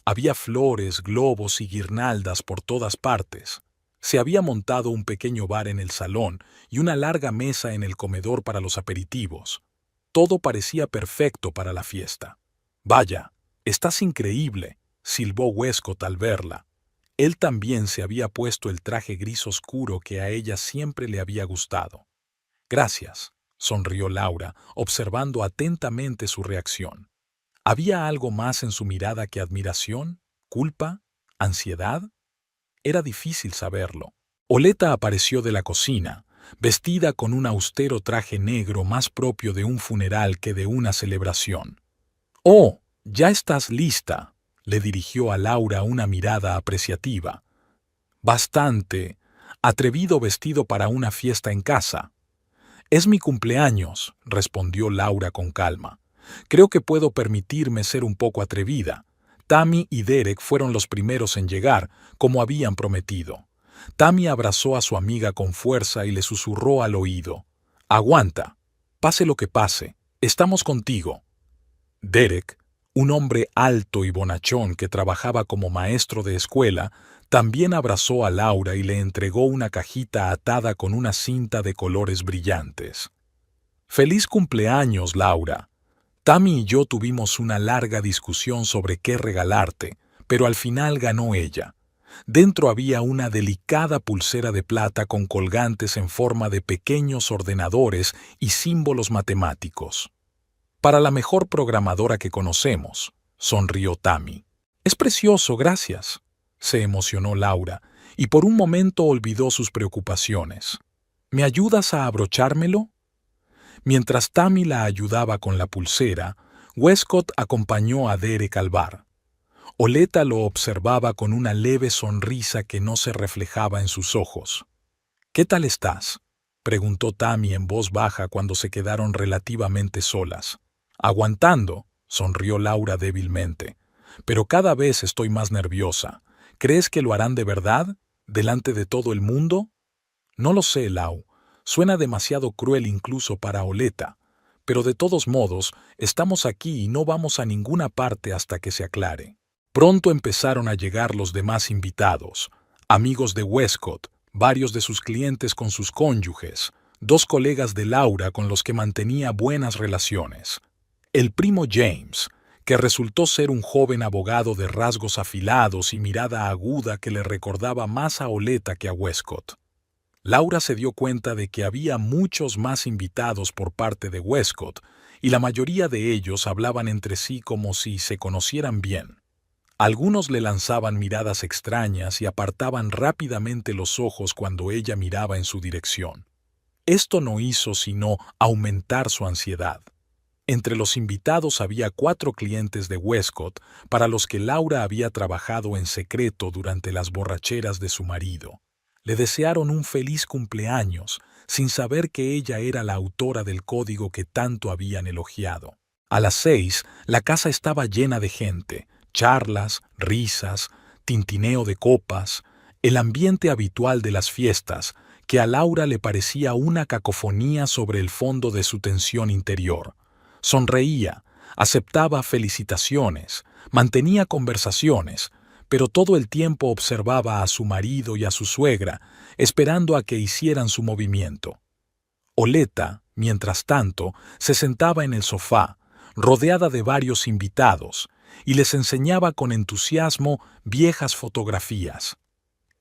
Había flores, globos y guirnaldas por todas partes. Se había montado un pequeño bar en el salón y una larga mesa en el comedor para los aperitivos. Todo parecía perfecto para la fiesta. «Vaya, estás increíble», silbó Westcott al verla. Él también se había puesto el traje gris oscuro que a ella siempre le había gustado. «Gracias», sonrió Laura, observando atentamente su reacción. ¿Había algo más en su mirada que admiración, culpa, ansiedad? Era difícil saberlo. Oleta apareció de la cocina, vestida con un austero traje negro más propio de un funeral que de una celebración. «Oh, ya estás lista», le dirigió a Laura una mirada apreciativa. «Bastante atrevido vestido para una fiesta en casa». «Es mi cumpleaños», respondió Laura con calma. «Creo que puedo permitirme ser un poco atrevida. Tammy y Derek fueron los primeros en llegar, como habían prometido». Tammy abrazó a su amiga con fuerza y le susurró al oído. «Aguanta. Pase lo que pase. Estamos contigo». Derek, un hombre alto y bonachón que trabajaba como maestro de escuela, también abrazó a Laura y le entregó una cajita atada con una cinta de colores brillantes. «Feliz cumpleaños, Laura. Tammy y yo tuvimos una larga discusión sobre qué regalarte, pero al final ganó ella. Dentro había una delicada pulsera de plata con colgantes en forma de pequeños ordenadores y símbolos matemáticos. Para la mejor programadora que conocemos», sonrió Tammy. «Es precioso, gracias», se emocionó Laura, y por un momento olvidó sus preocupaciones. «¿Me ayudas a abrochármelo?». Mientras Tammy la ayudaba con la pulsera, Westcott acompañó a Derek al bar. Oleta lo observaba con una leve sonrisa que no se reflejaba en sus ojos. «¿Qué tal estás?», preguntó Tammy en voz baja cuando se quedaron relativamente solas. «Aguantando», sonrió Laura débilmente. «Pero cada vez estoy más nerviosa. ¿Crees que lo harán de verdad? ¿Delante de todo el mundo?» «No lo sé, Lau. Suena demasiado cruel incluso para Oleta. Pero de todos modos, estamos aquí y no vamos a ninguna parte hasta que se aclare». Pronto empezaron a llegar los demás invitados, amigos de Westcott, varios de sus clientes con sus cónyuges, 2 colegas de Laura con los que mantenía buenas relaciones. El primo James, que resultó ser un joven abogado de rasgos afilados y mirada aguda que le recordaba más a Oleta que a Westcott. Laura se dio cuenta de que había muchos más invitados por parte de Westcott, y la mayoría de ellos hablaban entre sí como si se conocieran bien. Algunos le lanzaban miradas extrañas y apartaban rápidamente los ojos cuando ella miraba en su dirección. Esto no hizo sino aumentar su ansiedad. Entre los invitados había 4 clientes de Westcott para los que Laura había trabajado en secreto durante las borracheras de su marido. Le desearon un feliz cumpleaños, sin saber que ella era la autora del código que tanto habían elogiado. A las 6, la casa estaba llena de gente, charlas, risas, tintineo de copas, el ambiente habitual de las fiestas, que a Laura le parecía una cacofonía sobre el fondo de su tensión interior. Sonreía, aceptaba felicitaciones, mantenía conversaciones, pero todo el tiempo observaba a su marido y a su suegra, esperando a que hicieran su movimiento. Oleta, mientras tanto, se sentaba en el sofá, rodeada de varios invitados, y les enseñaba con entusiasmo viejas fotografías.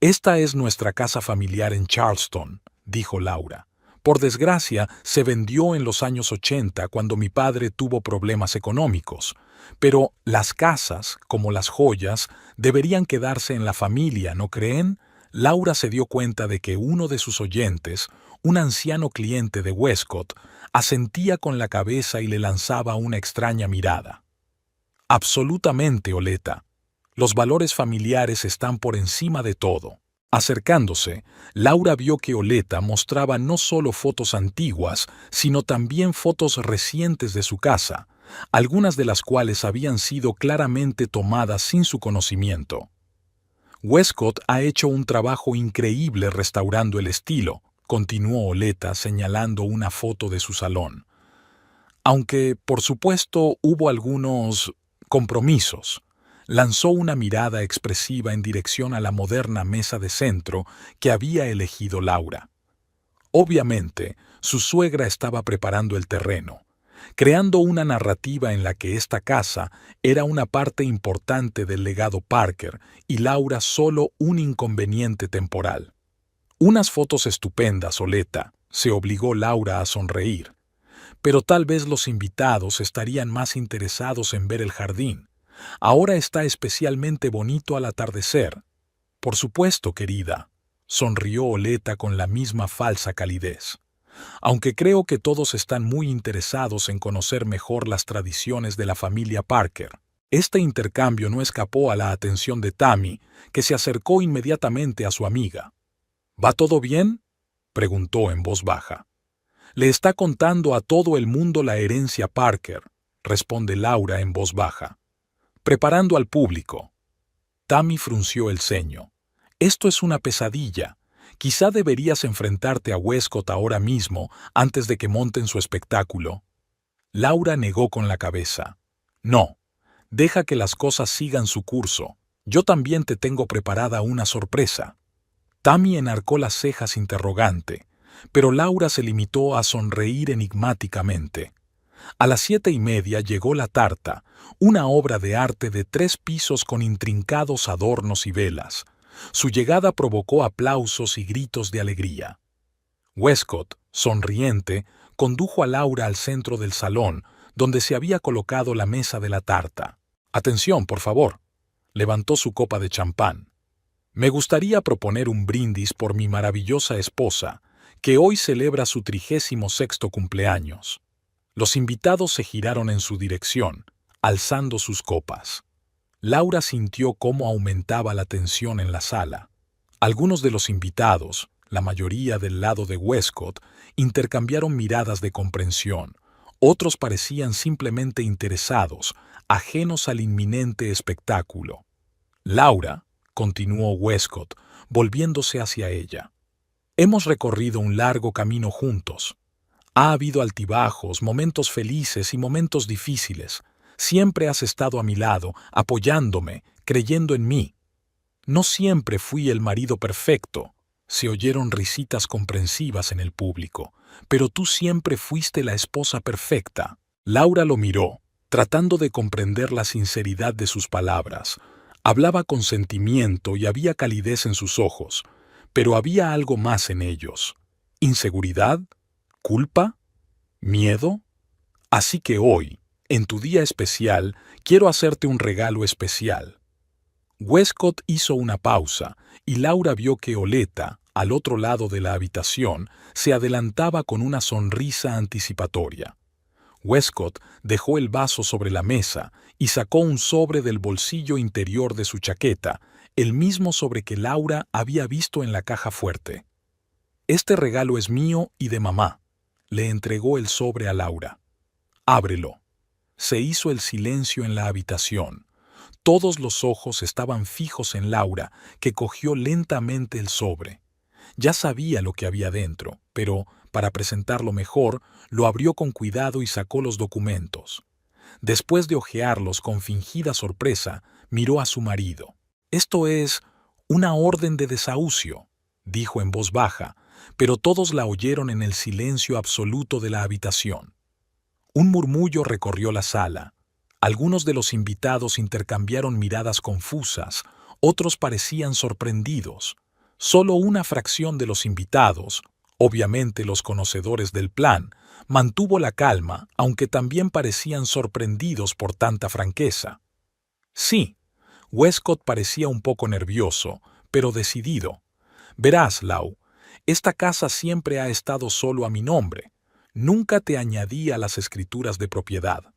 «Esta es nuestra casa familiar en Charleston», dijo Laura. «Por desgracia, se vendió en los años 80 cuando mi padre tuvo problemas económicos. Pero las casas, como las joyas, deberían quedarse en la familia, ¿no creen? Laura se dio cuenta de que uno de sus oyentes, un anciano cliente de Westcott, asentía con la cabeza y le lanzaba una extraña mirada. Absolutamente, Oleta. Los valores familiares están por encima de todo. Acercándose, Laura vio que Oleta mostraba no solo fotos antiguas, sino también fotos recientes de su casa, algunas de las cuales habían sido claramente tomadas sin su conocimiento. Westcott ha hecho un trabajo increíble restaurando el estilo, continuó Oleta señalando una foto de su salón. Aunque, por supuesto, hubo algunos compromisos. Lanzó una mirada expresiva en dirección a la moderna mesa de centro que había elegido Laura. Obviamente, su suegra estaba preparando el terreno, creando una narrativa en la que esta casa era una parte importante del legado Parker y Laura solo un inconveniente temporal. Unas fotos estupendas, Oleta, se obligó Laura a sonreír. Pero tal vez los invitados estarían más interesados en ver el jardín. Ahora está especialmente bonito al atardecer. Por supuesto, querida, sonrió Oleta con la misma falsa calidez. Aunque creo que todos están muy interesados en conocer mejor las tradiciones de la familia Parker. Este intercambio no escapó a la atención de Tammy, que se acercó inmediatamente a su amiga. ¿Va todo bien?, preguntó en voz baja. Le está contando a todo el mundo la herencia Parker, responde Laura en voz baja. Preparando al público. Tammy frunció el ceño. Esto es una pesadilla. Quizá deberías enfrentarte a Westcott ahora mismo, antes de que monten su espectáculo. Laura negó con la cabeza. No, deja que las cosas sigan su curso. Yo también te tengo preparada una sorpresa. Tammy enarcó las cejas interrogante, pero Laura se limitó a sonreír enigmáticamente. A las 7:30 llegó la tarta, una obra de arte de 3 pisos con intrincados adornos y velas. Su llegada provocó aplausos y gritos de alegría. Westcott, sonriente, condujo a Laura al centro del salón, donde se había colocado la mesa de la tarta. «Atención, por favor», levantó su copa de champán. «Me gustaría proponer un brindis por mi maravillosa esposa, que hoy celebra su 36º cumpleaños». Los invitados se giraron en su dirección, alzando sus copas. Laura sintió cómo aumentaba la tensión en la sala. Algunos de los invitados, la mayoría del lado de Westcott, intercambiaron miradas de comprensión. Otros parecían simplemente interesados, ajenos al inminente espectáculo. «Laura», continuó Westcott, volviéndose hacia ella, «hemos recorrido un largo camino juntos. Ha habido altibajos, momentos felices y momentos difíciles. Siempre has estado a mi lado, apoyándome, creyendo en mí. No siempre fui el marido perfecto». Se oyeron risitas comprensivas en el público. «Pero tú siempre fuiste la esposa perfecta». Laura lo miró, tratando de comprender la sinceridad de sus palabras. Hablaba con sentimiento y había calidez en sus ojos, pero había algo más en ellos. ¿Inseguridad? ¿Culpa? ¿Miedo? Así que hoy, en tu día especial, quiero hacerte un regalo especial. Westcott hizo una pausa y Laura vio que Oleta, al otro lado de la habitación, se adelantaba con una sonrisa anticipatoria. Westcott dejó el vaso sobre la mesa y sacó un sobre del bolsillo interior de su chaqueta, el mismo sobre que Laura había visto en la caja fuerte. «Este regalo es mío y de mamá», le entregó el sobre a Laura. «Ábrelo». Se hizo el silencio en la habitación. Todos los ojos estaban fijos en Laura, que cogió lentamente el sobre. Ya sabía lo que había dentro, pero, para presentarlo mejor, lo abrió con cuidado y sacó los documentos. Después de hojearlos con fingida sorpresa, miró a su marido. «Esto es una orden de desahucio», dijo en voz baja, pero todos la oyeron en el silencio absoluto de la habitación. Un murmullo recorrió la sala. Algunos de los invitados intercambiaron miradas confusas, otros parecían sorprendidos. Solo una fracción de los invitados, obviamente los conocedores del plan, mantuvo la calma, aunque también parecían sorprendidos por tanta franqueza. Sí, Westcott parecía un poco nervioso, pero decidido. Verás, Lau, esta casa siempre ha estado solo a mi nombre. Nunca te añadí a las escrituras de propiedad.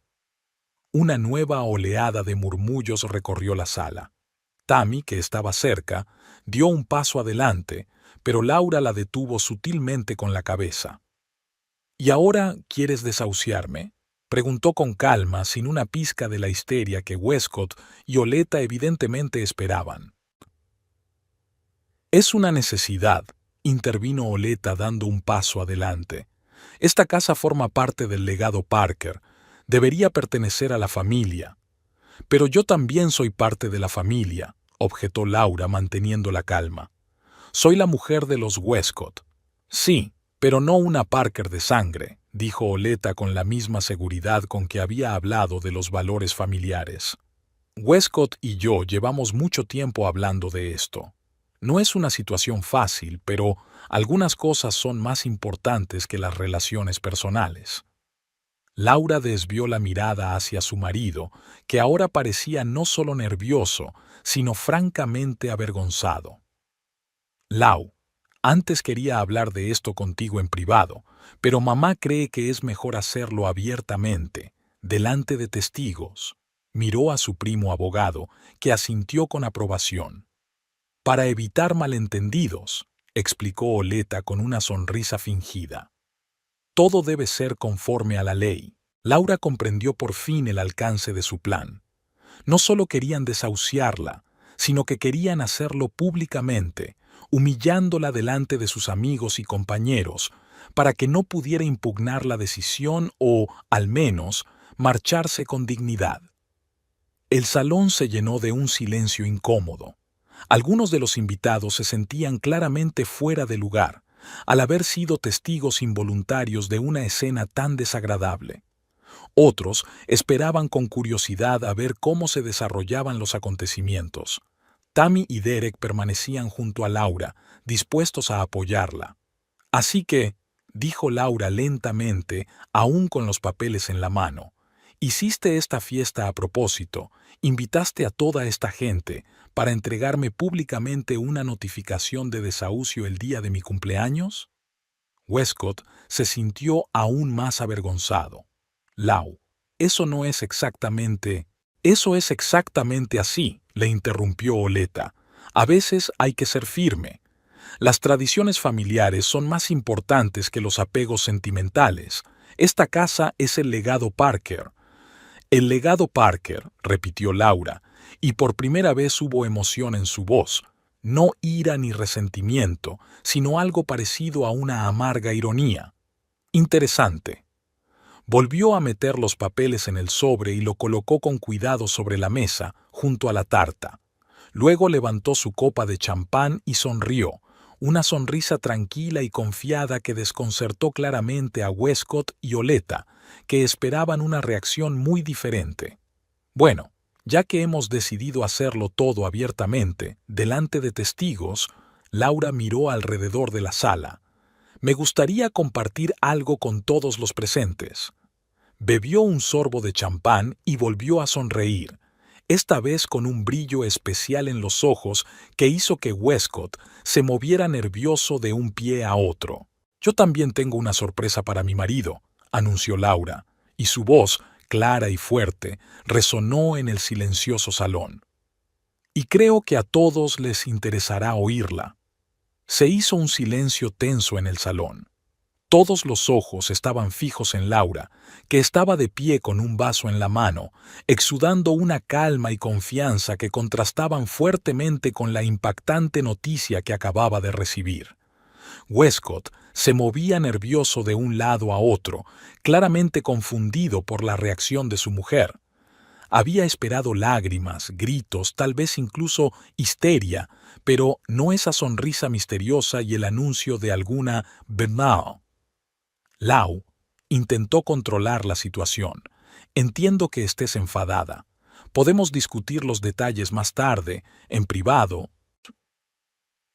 Una nueva oleada de murmullos recorrió la sala. Tammy, que estaba cerca, dio un paso adelante, pero Laura la detuvo sutilmente con la cabeza. ¿Y ahora quieres desahuciarme?, preguntó con calma, sin una pizca de la histeria que Westcott y Oleta evidentemente esperaban. Es una necesidad, intervino Oleta dando un paso adelante. Esta casa forma parte del legado Parker. Debería pertenecer a la familia. Pero yo también soy parte de la familia, objetó Laura manteniendo la calma. Soy la mujer de los Westcott. Sí, pero no una Parker de sangre, dijo Oleta con la misma seguridad con que había hablado de los valores familiares. Westcott y yo llevamos mucho tiempo hablando de esto. No es una situación fácil, pero algunas cosas son más importantes que las relaciones personales. Laura desvió la mirada hacia su marido, que ahora parecía no solo nervioso, sino francamente avergonzado. Lau, antes quería hablar de esto contigo en privado, pero mamá cree que es mejor hacerlo abiertamente, delante de testigos. Miró a su primo abogado, que asintió con aprobación. Para evitar malentendidos, explicó Oleta con una sonrisa fingida. Todo debe ser conforme a la ley. Laura comprendió por fin el alcance de su plan. No solo querían desahuciarla, sino que querían hacerlo públicamente, humillándola delante de sus amigos y compañeros, para que no pudiera impugnar la decisión o, al menos, marcharse con dignidad. El salón se llenó de un silencio incómodo. Algunos de los invitados se sentían claramente fuera de lugar, al haber sido testigos involuntarios de una escena tan desagradable. Otros esperaban con curiosidad a ver cómo se desarrollaban los acontecimientos. Tammy y Derek permanecían junto a Laura, dispuestos a apoyarla. Así que, dijo Laura lentamente, aún con los papeles en la mano, hiciste esta fiesta a propósito, invitaste a toda esta gente para entregarme públicamente una notificación de desahucio el día de mi cumpleaños. Westcott se sintió aún más avergonzado. Lau, eso no es exactamente... Eso es exactamente así, le interrumpió Oleta. A veces hay que ser firme. Las tradiciones familiares son más importantes que los apegos sentimentales. Esta casa es el legado Parker. El legado Parker, repitió Laura, y por primera vez hubo emoción en su voz. No ira ni resentimiento, sino algo parecido a una amarga ironía. Interesante. Volvió a meter los papeles en el sobre y lo colocó con cuidado sobre la mesa, junto a la tarta. Luego levantó su copa de champán y sonrió, una sonrisa tranquila y confiada que desconcertó claramente a Westcott y Oleta, que esperaban una reacción muy diferente. Bueno, ya que hemos decidido hacerlo todo abiertamente, delante de testigos, Laura miró alrededor de la sala. Me gustaría compartir algo con todos los presentes. Bebió un sorbo de champán y volvió a sonreír, esta vez con un brillo especial en los ojos que hizo que Westcott se moviera nervioso de un pie a otro. Yo también tengo una sorpresa para mi marido, anunció Laura, y su voz, clara y fuerte, resonó en el silencioso salón. Y creo que a todos les interesará oírla. Se hizo un silencio tenso en el salón. Todos los ojos estaban fijos en Laura, que estaba de pie con un vaso en la mano, exudando una calma y confianza que contrastaban fuertemente con la impactante noticia que acababa de recibir. Westcott se movía nervioso de un lado a otro, claramente confundido por la reacción de su mujer. Había esperado lágrimas, gritos, tal vez incluso histeria, pero no esa sonrisa misteriosa y el anuncio de alguna «Bernard». Lau intentó controlar la situación. Entiendo que estés enfadada. Podemos discutir los detalles más tarde, en privado.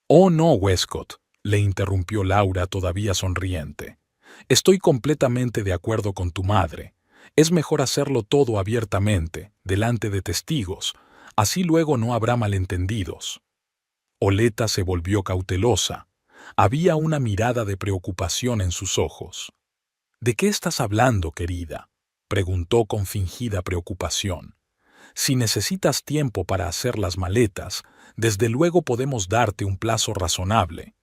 Oh no, Westcott, le interrumpió Laura todavía sonriente. Estoy completamente de acuerdo con tu madre. Es mejor hacerlo todo abiertamente, delante de testigos. Así luego no habrá malentendidos. Oleta se volvió cautelosa. Había una mirada de preocupación en sus ojos. ¿De qué estás hablando, querida?, preguntó con fingida preocupación. Si necesitas tiempo para hacer las maletas, desde luego podemos darte un plazo razonable.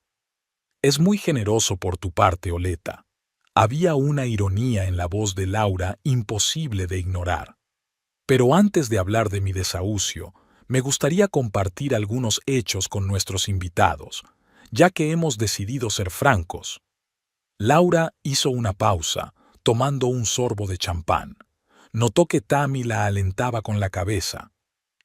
Es muy generoso por tu parte, Oleta. Había una ironía en la voz de Laura imposible de ignorar. Pero antes de hablar de mi desahucio, me gustaría compartir algunos hechos con nuestros invitados, ya que hemos decidido ser francos. Laura hizo una pausa, tomando un sorbo de champán. Notó que Tammy la alentaba con la cabeza.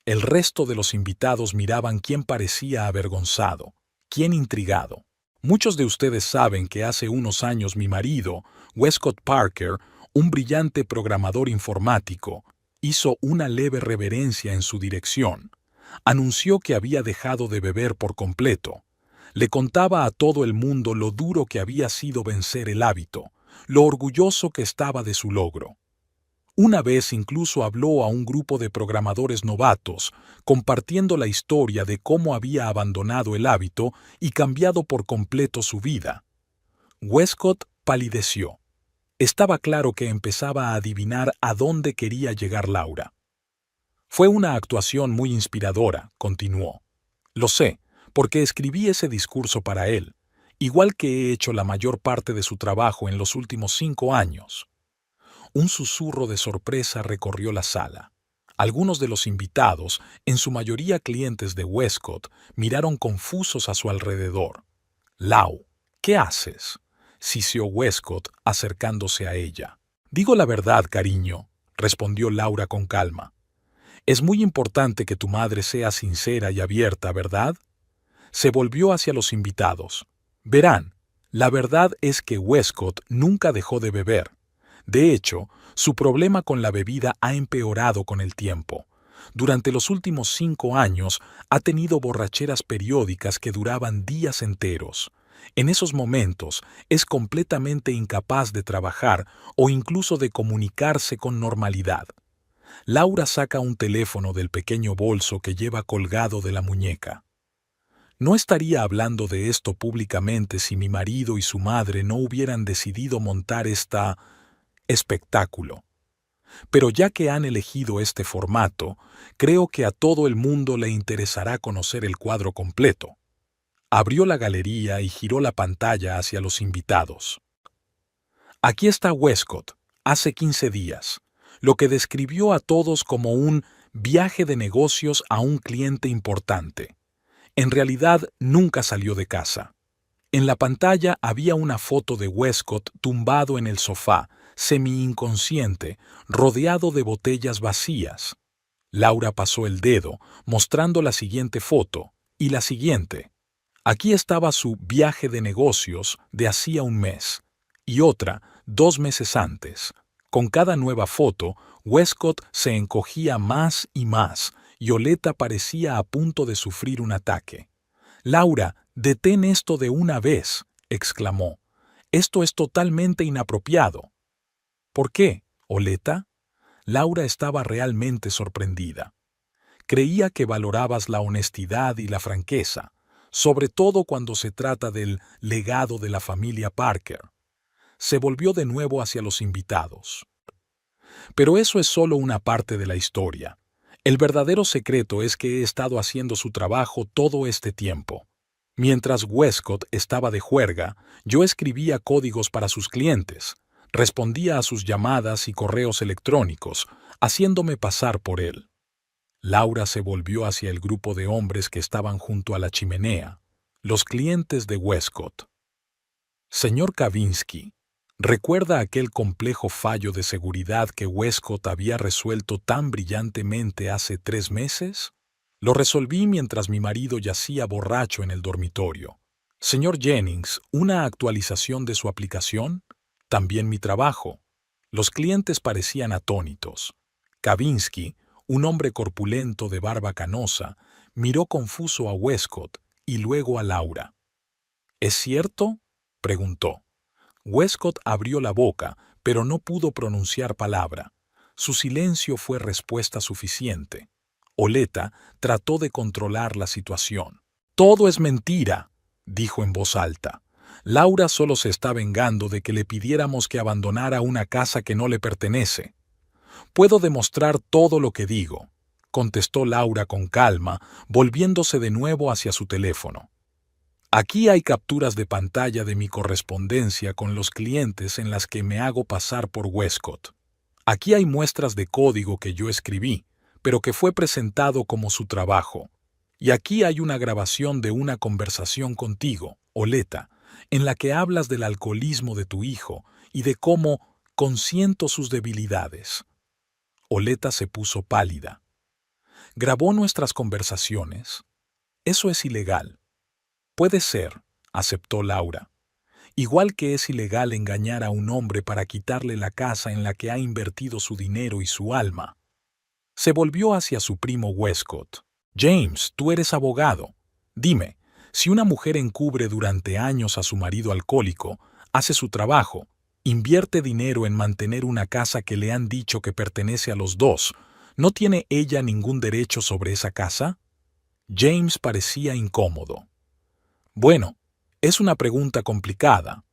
El resto de los invitados miraban quién parecía avergonzado, quién intrigado. Muchos de ustedes saben que hace unos años mi marido, Westcott Parker, un brillante programador informático, hizo una leve reverencia en su dirección. Anunció que había dejado de beber por completo. Le contaba a todo el mundo lo duro que había sido vencer el hábito, lo orgulloso que estaba de su logro. Una vez incluso habló a un grupo de programadores novatos, compartiendo la historia de cómo había abandonado el hábito y cambiado por completo su vida. Westcott palideció. Estaba claro que empezaba a adivinar a dónde quería llegar Laura. Fue una actuación muy inspiradora, continuó. Lo sé, porque escribí ese discurso para él, igual que he hecho la mayor parte de su trabajo en los últimos 5 años. Un susurro de sorpresa recorrió la sala. Algunos de los invitados, en su mayoría clientes de Westcott, miraron confusos a su alrededor. «Lau, ¿qué haces?», siseó Westcott acercándose a ella. «Digo la verdad, cariño», respondió Laura con calma. «Es muy importante que tu madre sea sincera y abierta, ¿verdad?». Se volvió hacia los invitados. «Verán, la verdad es que Westcott nunca dejó de beber. De hecho, su problema con la bebida ha empeorado con el tiempo. Durante los últimos 5 años ha tenido borracheras periódicas que duraban días enteros. En esos momentos es completamente incapaz de trabajar o incluso de comunicarse con normalidad». Laura saca un teléfono del pequeño bolso que lleva colgado de la muñeca. No estaría hablando de esto públicamente si mi marido y su madre no hubieran decidido montar espectáculo. Pero ya que han elegido este formato, creo que a todo el mundo le interesará conocer el cuadro completo. Abrió la galería y giró la pantalla hacia los invitados. Aquí está Westcott, hace 15 días, lo que describió a todos como un viaje de negocios a un cliente importante. En realidad, nunca salió de casa. En la pantalla había una foto de Westcott tumbado en el sofá, semi-inconsciente, rodeado de botellas vacías. Laura pasó el dedo, mostrando la siguiente foto, y la siguiente. Aquí estaba su viaje de negocios de hacía un mes, y otra 2 meses antes. Con cada nueva foto, Westcott se encogía más, y Oleta parecía a punto de sufrir un ataque. «Laura, detén esto de una vez», exclamó. «Esto es totalmente inapropiado». «¿Por qué, Oleta?». Laura estaba realmente sorprendida. «Creía que valorabas la honestidad y la franqueza, sobre todo cuando se trata del legado de la familia Parker». Se volvió de nuevo hacia los invitados. «Pero eso es solo una parte de la historia. El verdadero secreto es que he estado haciendo su trabajo todo este tiempo. Mientras Westcott estaba de juerga, yo escribía códigos para sus clientes, respondía a sus llamadas y correos electrónicos, haciéndome pasar por él». Laura se volvió hacia el grupo de hombres que estaban junto a la chimenea, los clientes de Westcott. «Señor Kavinsky, ¿recuerda aquel complejo fallo de seguridad que Westcott había resuelto tan brillantemente hace 3 meses? Lo resolví mientras mi marido yacía borracho en el dormitorio. Señor Jennings, ¿una actualización de su aplicación? También mi trabajo». Los clientes parecían atónitos. Kavinsky, un hombre corpulento de barba canosa, miró confuso a Westcott y luego a Laura. «¿Es cierto?», preguntó. Westcott abrió la boca, pero no pudo pronunciar palabra. Su silencio fue respuesta suficiente. Oleta trató de controlar la situación. Todo es mentira, dijo en voz alta. Laura solo se está vengando de que le pidiéramos que abandonara una casa que no le pertenece. Puedo demostrar todo lo que digo, contestó Laura con calma, volviéndose de nuevo hacia su teléfono. Aquí hay capturas de pantalla de mi correspondencia con los clientes en las que me hago pasar por Westcott. Aquí hay muestras de código que yo escribí, pero que fue presentado como su trabajo. Y aquí hay una grabación de una conversación contigo, Oleta, en la que hablas del alcoholismo de tu hijo y de cómo consiento sus debilidades. Oleta se puso pálida. ¿Grabó nuestras conversaciones? Eso es ilegal. Puede ser, aceptó Laura. Igual que es ilegal engañar a un hombre para quitarle la casa en la que ha invertido su dinero y su alma. Se volvió hacia su primo Westcott. James, tú eres abogado. Dime, si una mujer encubre durante años a su marido alcohólico, hace su trabajo, invierte dinero en mantener una casa que le han dicho que pertenece a los dos, ¿no tiene ella ningún derecho sobre esa casa? James parecía incómodo. Bueno, es una pregunta complicada.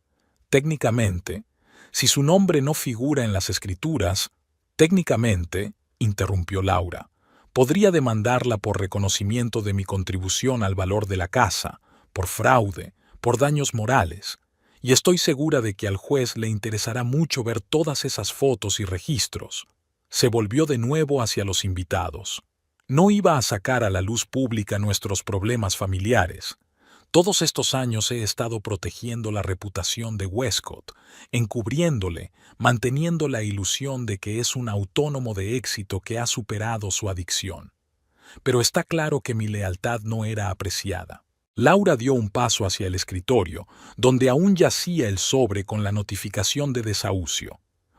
Técnicamente, si su nombre no figura en las escrituras, técnicamente, interrumpió Laura, podría demandarla por reconocimiento de mi contribución al valor de la casa, por fraude, por daños morales, y estoy segura de que al juez le interesará mucho ver todas esas fotos y registros. Se volvió de nuevo hacia los invitados. No iba a sacar a la luz pública nuestros problemas familiares. Todos estos años he estado protegiendo la reputación de Westcott, encubriéndole, manteniendo la ilusión de que es un autónomo de éxito que ha superado su adicción. Pero está claro que mi lealtad no era apreciada. Laura dio un paso hacia el escritorio, donde aún yacía el sobre con la notificación de desahucio.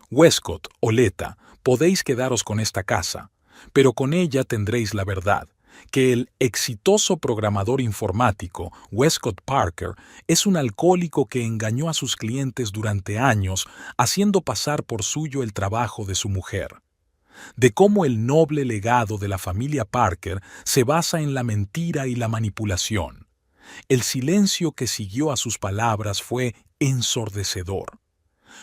Westcott, Oleta, podéis quedaros con esta casa, pero con ella tendréis la verdad, que el exitoso programador informático Westcott Parker es un alcohólico que engañó a sus clientes durante años, haciendo pasar por suyo el trabajo de su mujer. De cómo el noble legado de la familia Parker se basa en la mentira y la manipulación. El silencio que siguió a sus palabras fue ensordecedor.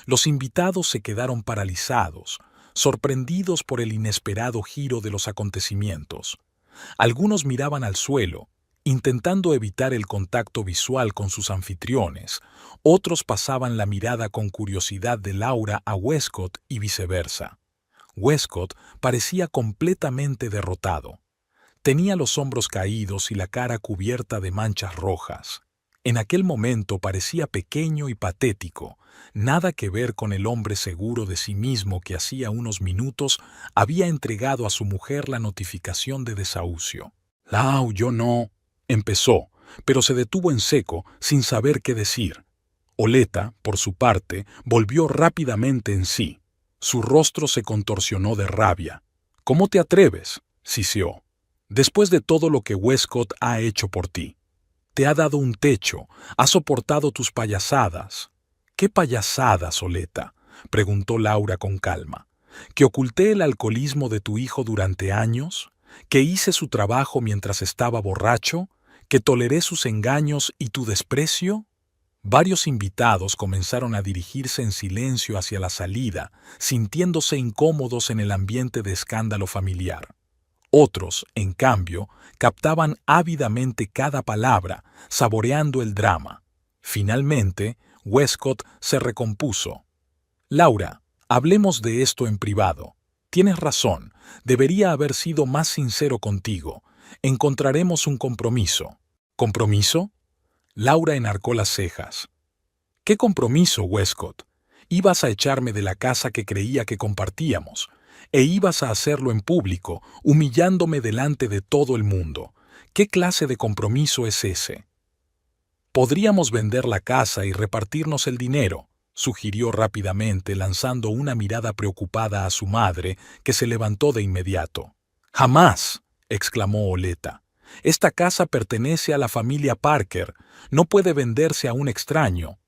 Los invitados se quedaron paralizados, sorprendidos por el inesperado giro de los acontecimientos. Algunos miraban al suelo, intentando evitar el contacto visual con sus anfitriones. Otros pasaban la mirada con curiosidad de Laura a Westcott y viceversa. Westcott parecía completamente derrotado. Tenía los hombros caídos y la cara cubierta de manchas rojas. En aquel momento parecía pequeño y patético, nada que ver con el hombre seguro de sí mismo que hacía unos minutos había entregado a su mujer la notificación de desahucio. «Lau, yo no», empezó, pero se detuvo en seco, sin saber qué decir. Oleta, por su parte, volvió rápidamente en sí. Su rostro se contorsionó de rabia. «¿Cómo te atreves?», siseó. «Después de todo lo que Westcott ha hecho por ti. Te ha dado un techo, ha soportado tus payasadas». «¿Qué payasadas, Oleta?», preguntó Laura con calma. «¿Que oculté el alcoholismo de tu hijo durante años? ¿Que hice su trabajo mientras estaba borracho? ¿Que toleré sus engaños y tu desprecio?» Varios invitados comenzaron a dirigirse en silencio hacia la salida, sintiéndose incómodos en el ambiente de escándalo familiar. Otros, en cambio, captaban ávidamente cada palabra, saboreando el drama. Finalmente, Westcott se recompuso. «Laura, hablemos de esto en privado. Tienes razón, debería haber sido más sincero contigo. Encontraremos un compromiso». «¿Compromiso?». Laura enarcó las cejas. «¿Qué compromiso, Westcott? Ibas a echarme de la casa que creía que compartíamos, e ibas a hacerlo en público, humillándome delante de todo el mundo. ¿Qué clase de compromiso es ese?». «Podríamos vender la casa y repartirnos el dinero», sugirió rápidamente, lanzando una mirada preocupada a su madre, que se levantó de inmediato. «¡Jamás!», exclamó Oleta. «Esta casa pertenece a la familia Parker. No puede venderse a un extraño».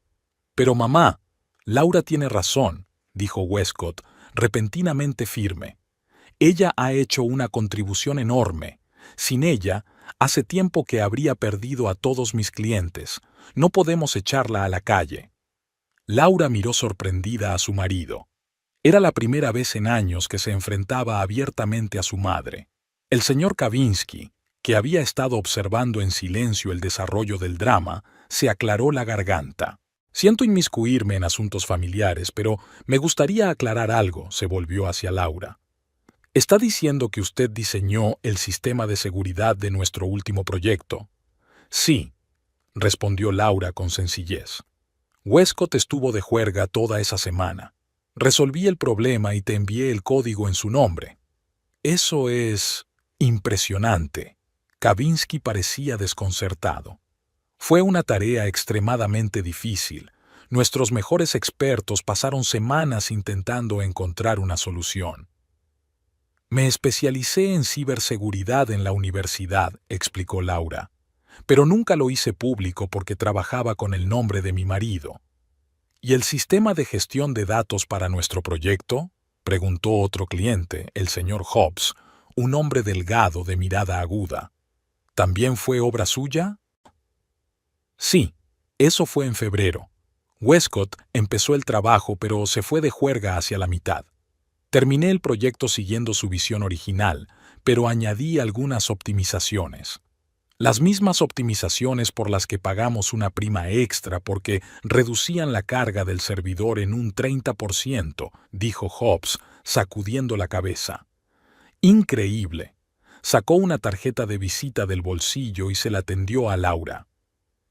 «Pero mamá, Laura tiene razón», dijo Westcott, repentinamente firme. «Ella ha hecho una contribución enorme. Sin ella, Hace tiempo que habría perdido a todos mis clientes. No podemos echarla a la calle. Laura miró sorprendida a su marido. Era la primera vez en años que se enfrentaba abiertamente a su madre. El señor Kavinsky, que había estado observando en silencio el desarrollo del drama, se aclaró la garganta. Siento inmiscuirme en asuntos familiares, pero me gustaría aclarar algo, se volvió hacia Laura. ¿Está diciendo que usted diseñó el sistema de seguridad de nuestro último proyecto? Sí, respondió Laura con sencillez. Westcott estuvo de juerga toda esa semana. Resolví el problema y te envié el código en su nombre. Eso es impresionante. Kavinsky parecía desconcertado. Fue una tarea extremadamente difícil. Nuestros mejores expertos pasaron semanas intentando encontrar una solución. Me especialicé en ciberseguridad en la universidad, explicó Laura, pero nunca lo hice público porque trabajaba con el nombre de mi marido. ¿Y el sistema de gestión de datos para nuestro proyecto? Preguntó otro cliente, el señor Hobbs, un hombre delgado de mirada aguda. ¿También fue obra suya? Sí, eso fue en febrero. Westcott empezó el trabajo, pero se fue de juerga hacia la mitad. Terminé el proyecto siguiendo su visión original, pero añadí algunas optimizaciones. Las mismas optimizaciones por las que pagamos una prima extra porque reducían la carga del servidor en un 30%, dijo Hobbs, sacudiendo la cabeza. Increíble. Sacó una tarjeta de visita del bolsillo y se la tendió a Laura.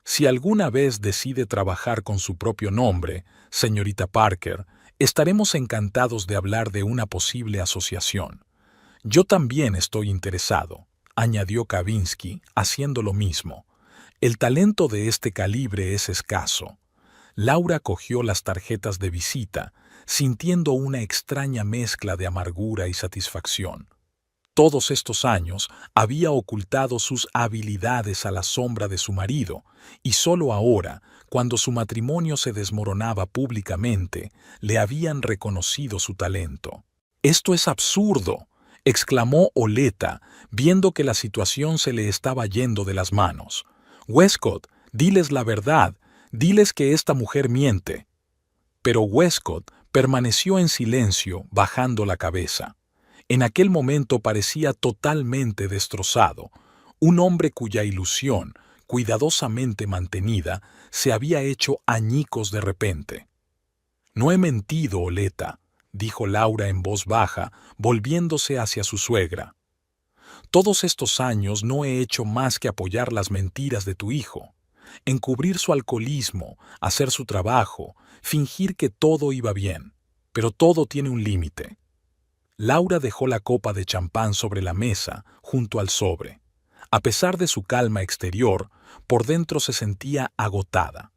Si alguna vez decide trabajar con su propio nombre, señorita Parker, estaremos encantados de hablar de una posible asociación. Yo también estoy interesado, añadió Kavinsky, haciendo lo mismo. El talento de este calibre es escaso. Laura cogió las tarjetas de visita, sintiendo una extraña mezcla de amargura y satisfacción. Todos estos años había ocultado sus habilidades a la sombra de su marido, y solo ahora, cuando su matrimonio se desmoronaba públicamente, le habían reconocido su talento. «Esto es absurdo», exclamó Oleta, viendo que la situación se le estaba yendo de las manos. «Westcott, diles la verdad, diles que esta mujer miente». Pero Westcott permaneció en silencio, bajando la cabeza. En aquel momento parecía totalmente destrozado, un hombre cuya ilusión, cuidadosamente mantenida, se había hecho añicos de repente. «No he mentido, Oleta», dijo Laura en voz baja, volviéndose hacia su suegra. «Todos estos años no he hecho más que apoyar las mentiras de tu hijo, encubrir su alcoholismo, hacer su trabajo, fingir que todo iba bien, pero todo tiene un límite». Laura dejó la copa de champán sobre la mesa, junto al sobre. A pesar de su calma exterior, por dentro se sentía agotada.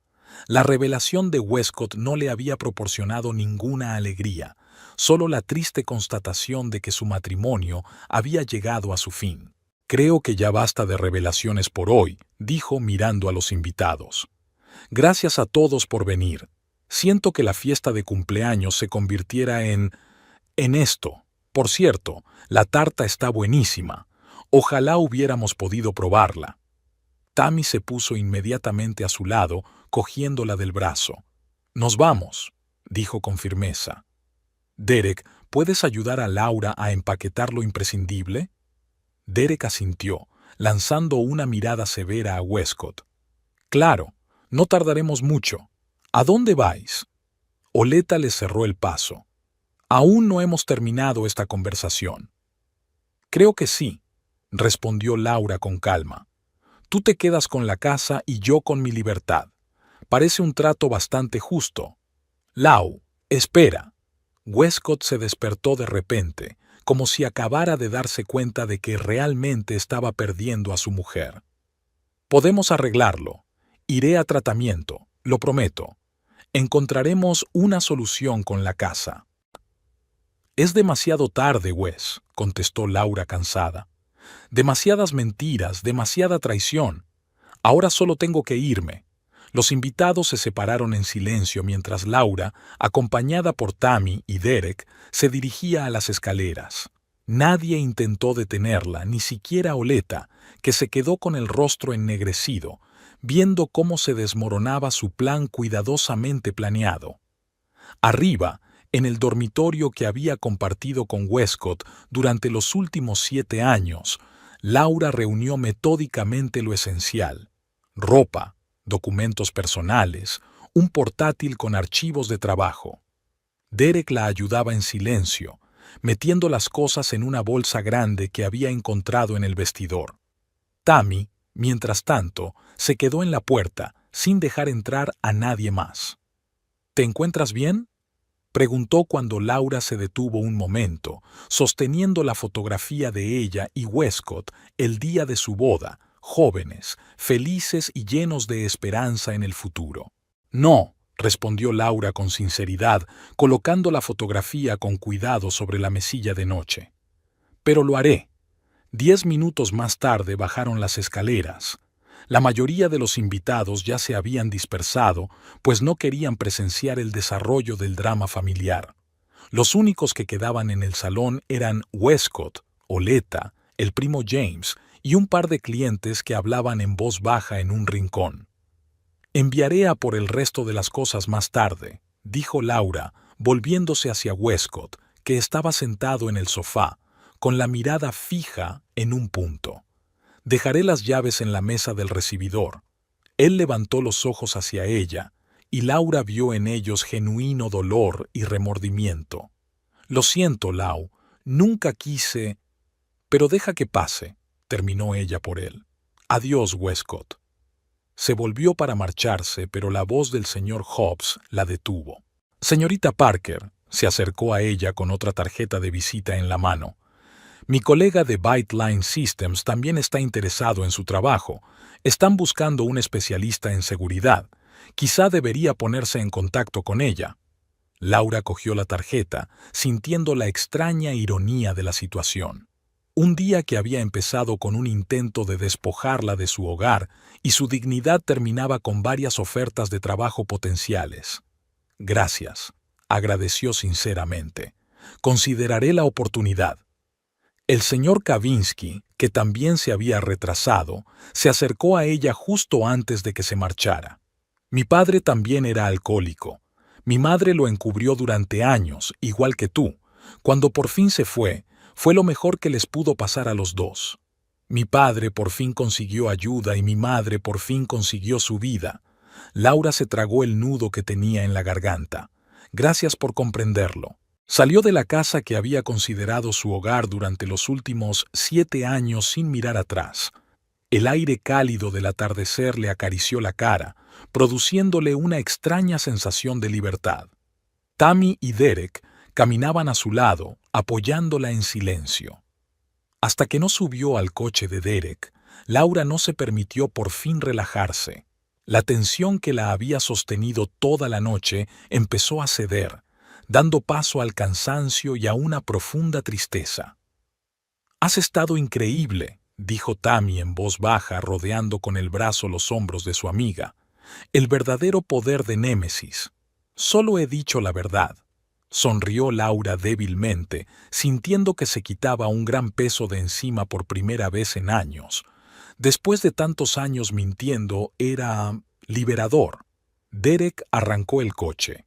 La revelación de Westcott no le había proporcionado ninguna alegría, solo la triste constatación de que su matrimonio había llegado a su fin. «Creo que ya basta de revelaciones por hoy», dijo mirando a los invitados. «Gracias a todos por venir. Siento que la fiesta de cumpleaños se convirtiera en esto. Por cierto, la tarta está buenísima. Ojalá hubiéramos podido probarla». Tammy se puso inmediatamente a su lado, cogiéndola del brazo. «Nos vamos», dijo con firmeza. «Derek, ¿puedes ayudar a Laura a empaquetar lo imprescindible?» Derek asintió, lanzando una mirada severa a Westcott. «Claro, no tardaremos mucho. ¿A dónde vais?» Oleta le cerró el paso. «Aún no hemos terminado esta conversación». «Creo que sí», respondió Laura con calma. «Tú te quedas con la casa y yo con mi libertad. Parece un trato bastante justo». «Lau, espera». Westcott se despertó de repente, como si acabara de darse cuenta de que realmente estaba perdiendo a su mujer. «Podemos arreglarlo. Iré a tratamiento, lo prometo. Encontraremos una solución con la casa». «Es demasiado tarde, Wes», contestó Laura cansada. «Demasiadas mentiras, demasiada traición. Ahora solo tengo que irme». Los invitados se separaron en silencio mientras Laura, acompañada por Tammy y Derek, se dirigía a las escaleras. Nadie intentó detenerla, ni siquiera Oleta, que se quedó con el rostro ennegrecido, viendo cómo se desmoronaba su plan cuidadosamente planeado. Arriba, en el dormitorio que había compartido con Westcott durante los últimos 7 años, Laura reunió metódicamente lo esencial: ropa, documentos personales, un portátil con archivos de trabajo. Derek la ayudaba en silencio, metiendo las cosas en una bolsa grande que había encontrado en el vestidor. Tammy, mientras tanto, se quedó en la puerta, sin dejar entrar a nadie más. ¿Te encuentras bien?, preguntó cuando Laura se detuvo un momento, sosteniendo la fotografía de ella y Westcott el día de su boda, jóvenes, felices y llenos de esperanza en el futuro. No, respondió Laura con sinceridad, colocando la fotografía con cuidado sobre la mesilla de noche. Pero lo haré. 10 minutos más tarde bajaron las escaleras. La mayoría de los invitados ya se habían dispersado, pues no querían presenciar el desarrollo del drama familiar. Los únicos que quedaban en el salón eran Westcott, Oleta, el primo James y un par de clientes que hablaban en voz baja en un rincón. «Enviaré a por el resto de las cosas más tarde», dijo Laura, volviéndose hacia Westcott, que estaba sentado en el sofá, con la mirada fija en un punto. «Dejaré las llaves en la mesa del recibidor». Él levantó los ojos hacia ella, y Laura vio en ellos genuino dolor y remordimiento. «Lo siento, Lau, nunca quise...» «Pero deja que pase», terminó ella por él. «Adiós, Westcott». Se volvió para marcharse, pero la voz del señor Hobbs la detuvo. «Señorita Parker», se acercó a ella con otra tarjeta de visita en la mano. «Mi colega de Byte Line Systems también está interesado en su trabajo. Están buscando un especialista en seguridad. Quizá debería ponerse en contacto con ella». Laura cogió la tarjeta, sintiendo la extraña ironía de la situación. Un día que había empezado con un intento de despojarla de su hogar y su dignidad terminaba con varias ofertas de trabajo potenciales. «Gracias», agradeció sinceramente. «Consideraré la oportunidad». El señor Kavinsky, que también se había retrasado, se acercó a ella justo antes de que se marchara. «Mi padre también era alcohólico. Mi madre lo encubrió durante años, igual que tú. Cuando por fin se fue lo mejor que les pudo pasar a los dos. Mi padre por fin consiguió ayuda y mi madre por fin consiguió su vida». Laura se tragó el nudo que tenía en la garganta. «Gracias por comprenderlo». Salió de la casa que había considerado su hogar durante los últimos 7 años sin mirar atrás. El aire cálido del atardecer le acarició la cara, produciéndole una extraña sensación de libertad. Tammy y Derek caminaban a su lado, apoyándola en silencio. Hasta que no subió al coche de Derek, Laura no se permitió por fin relajarse. La tensión que la había sostenido toda la noche empezó a ceder, dando paso al cansancio y a una profunda tristeza. «Has estado increíble», dijo Tammy en voz baja, rodeando con el brazo los hombros de su amiga. «El verdadero poder de Némesis. Solo he dicho la verdad». Sonrió Laura débilmente, sintiendo que se quitaba un gran peso de encima por primera vez en años. Después de tantos años mintiendo, era liberador. Derek arrancó el coche.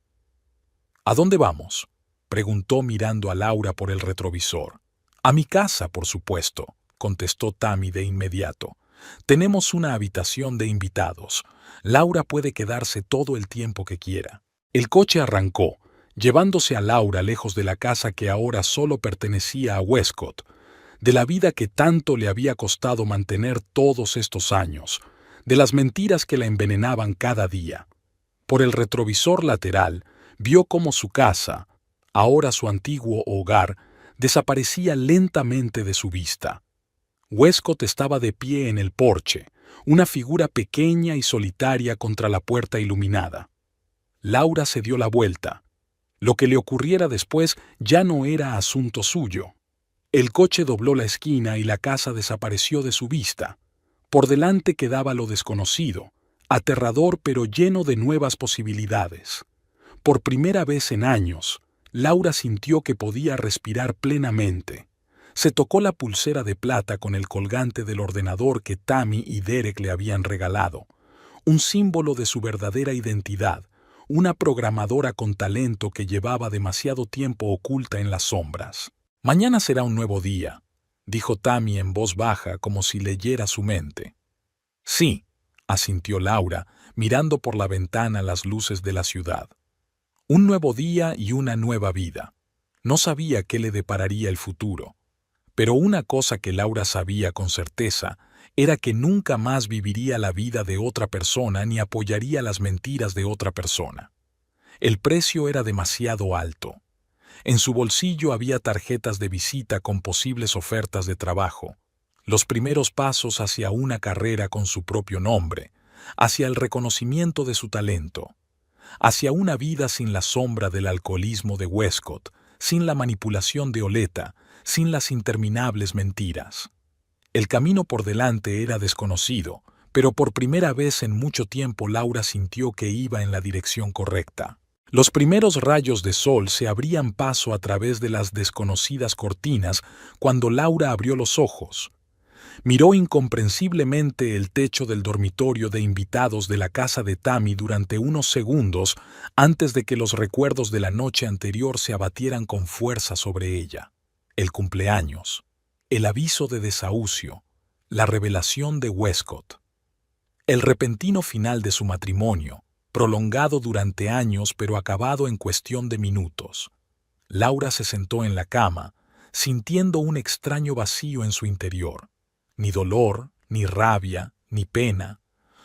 «¿A dónde vamos?», preguntó mirando a Laura por el retrovisor. «A mi casa, por supuesto», contestó Tammy de inmediato. «Tenemos una habitación de invitados. Laura puede quedarse todo el tiempo que quiera». El coche arrancó, llevándose a Laura lejos de la casa que ahora solo pertenecía a Westcott, de la vida que tanto le había costado mantener todos estos años, de las mentiras que la envenenaban cada día. Por el retrovisor lateral, vio cómo su casa, ahora su antiguo hogar, desaparecía lentamente de su vista. Westcott estaba de pie en el porche, una figura pequeña y solitaria contra la puerta iluminada. Laura se dio la vuelta. Lo que le ocurriera después ya no era asunto suyo. El coche dobló la esquina y la casa desapareció de su vista. Por delante quedaba lo desconocido, aterrador pero lleno de nuevas posibilidades. Por primera vez en años, Laura sintió que podía respirar plenamente. Se tocó la pulsera de plata con el colgante del ordenador que Tammy y Derek le habían regalado, un símbolo de su verdadera identidad, una programadora con talento que llevaba demasiado tiempo oculta en las sombras. Mañana será un nuevo día, dijo Tammy en voz baja como si leyera su mente. Sí, asintió Laura, mirando por la ventana las luces de la ciudad. Un nuevo día y una nueva vida. No sabía qué le depararía el futuro. Pero una cosa que Laura sabía con certeza era que nunca más viviría la vida de otra persona ni apoyaría las mentiras de otra persona. El precio era demasiado alto. En su bolsillo había tarjetas de visita con posibles ofertas de trabajo, los primeros pasos hacia una carrera con su propio nombre, hacia el reconocimiento de su talento, hacia una vida sin la sombra del alcoholismo de Westcott, sin la manipulación de Oleta, sin las interminables mentiras. El camino por delante era desconocido, pero por primera vez en mucho tiempo Laura sintió que iba en la dirección correcta. Los primeros rayos de sol se abrían paso a través de las desconocidas cortinas cuando Laura abrió los ojos. Miró incomprensiblemente el techo del dormitorio de invitados de la casa de Tammy durante unos segundos antes de que los recuerdos de la noche anterior se abatieran con fuerza sobre ella. El cumpleaños, el aviso de desahucio, la revelación de Westcott. El repentino final de su matrimonio, prolongado durante años pero acabado en cuestión de minutos. Laura se sentó en la cama, sintiendo un extraño vacío en su interior. Ni dolor, ni rabia, ni pena,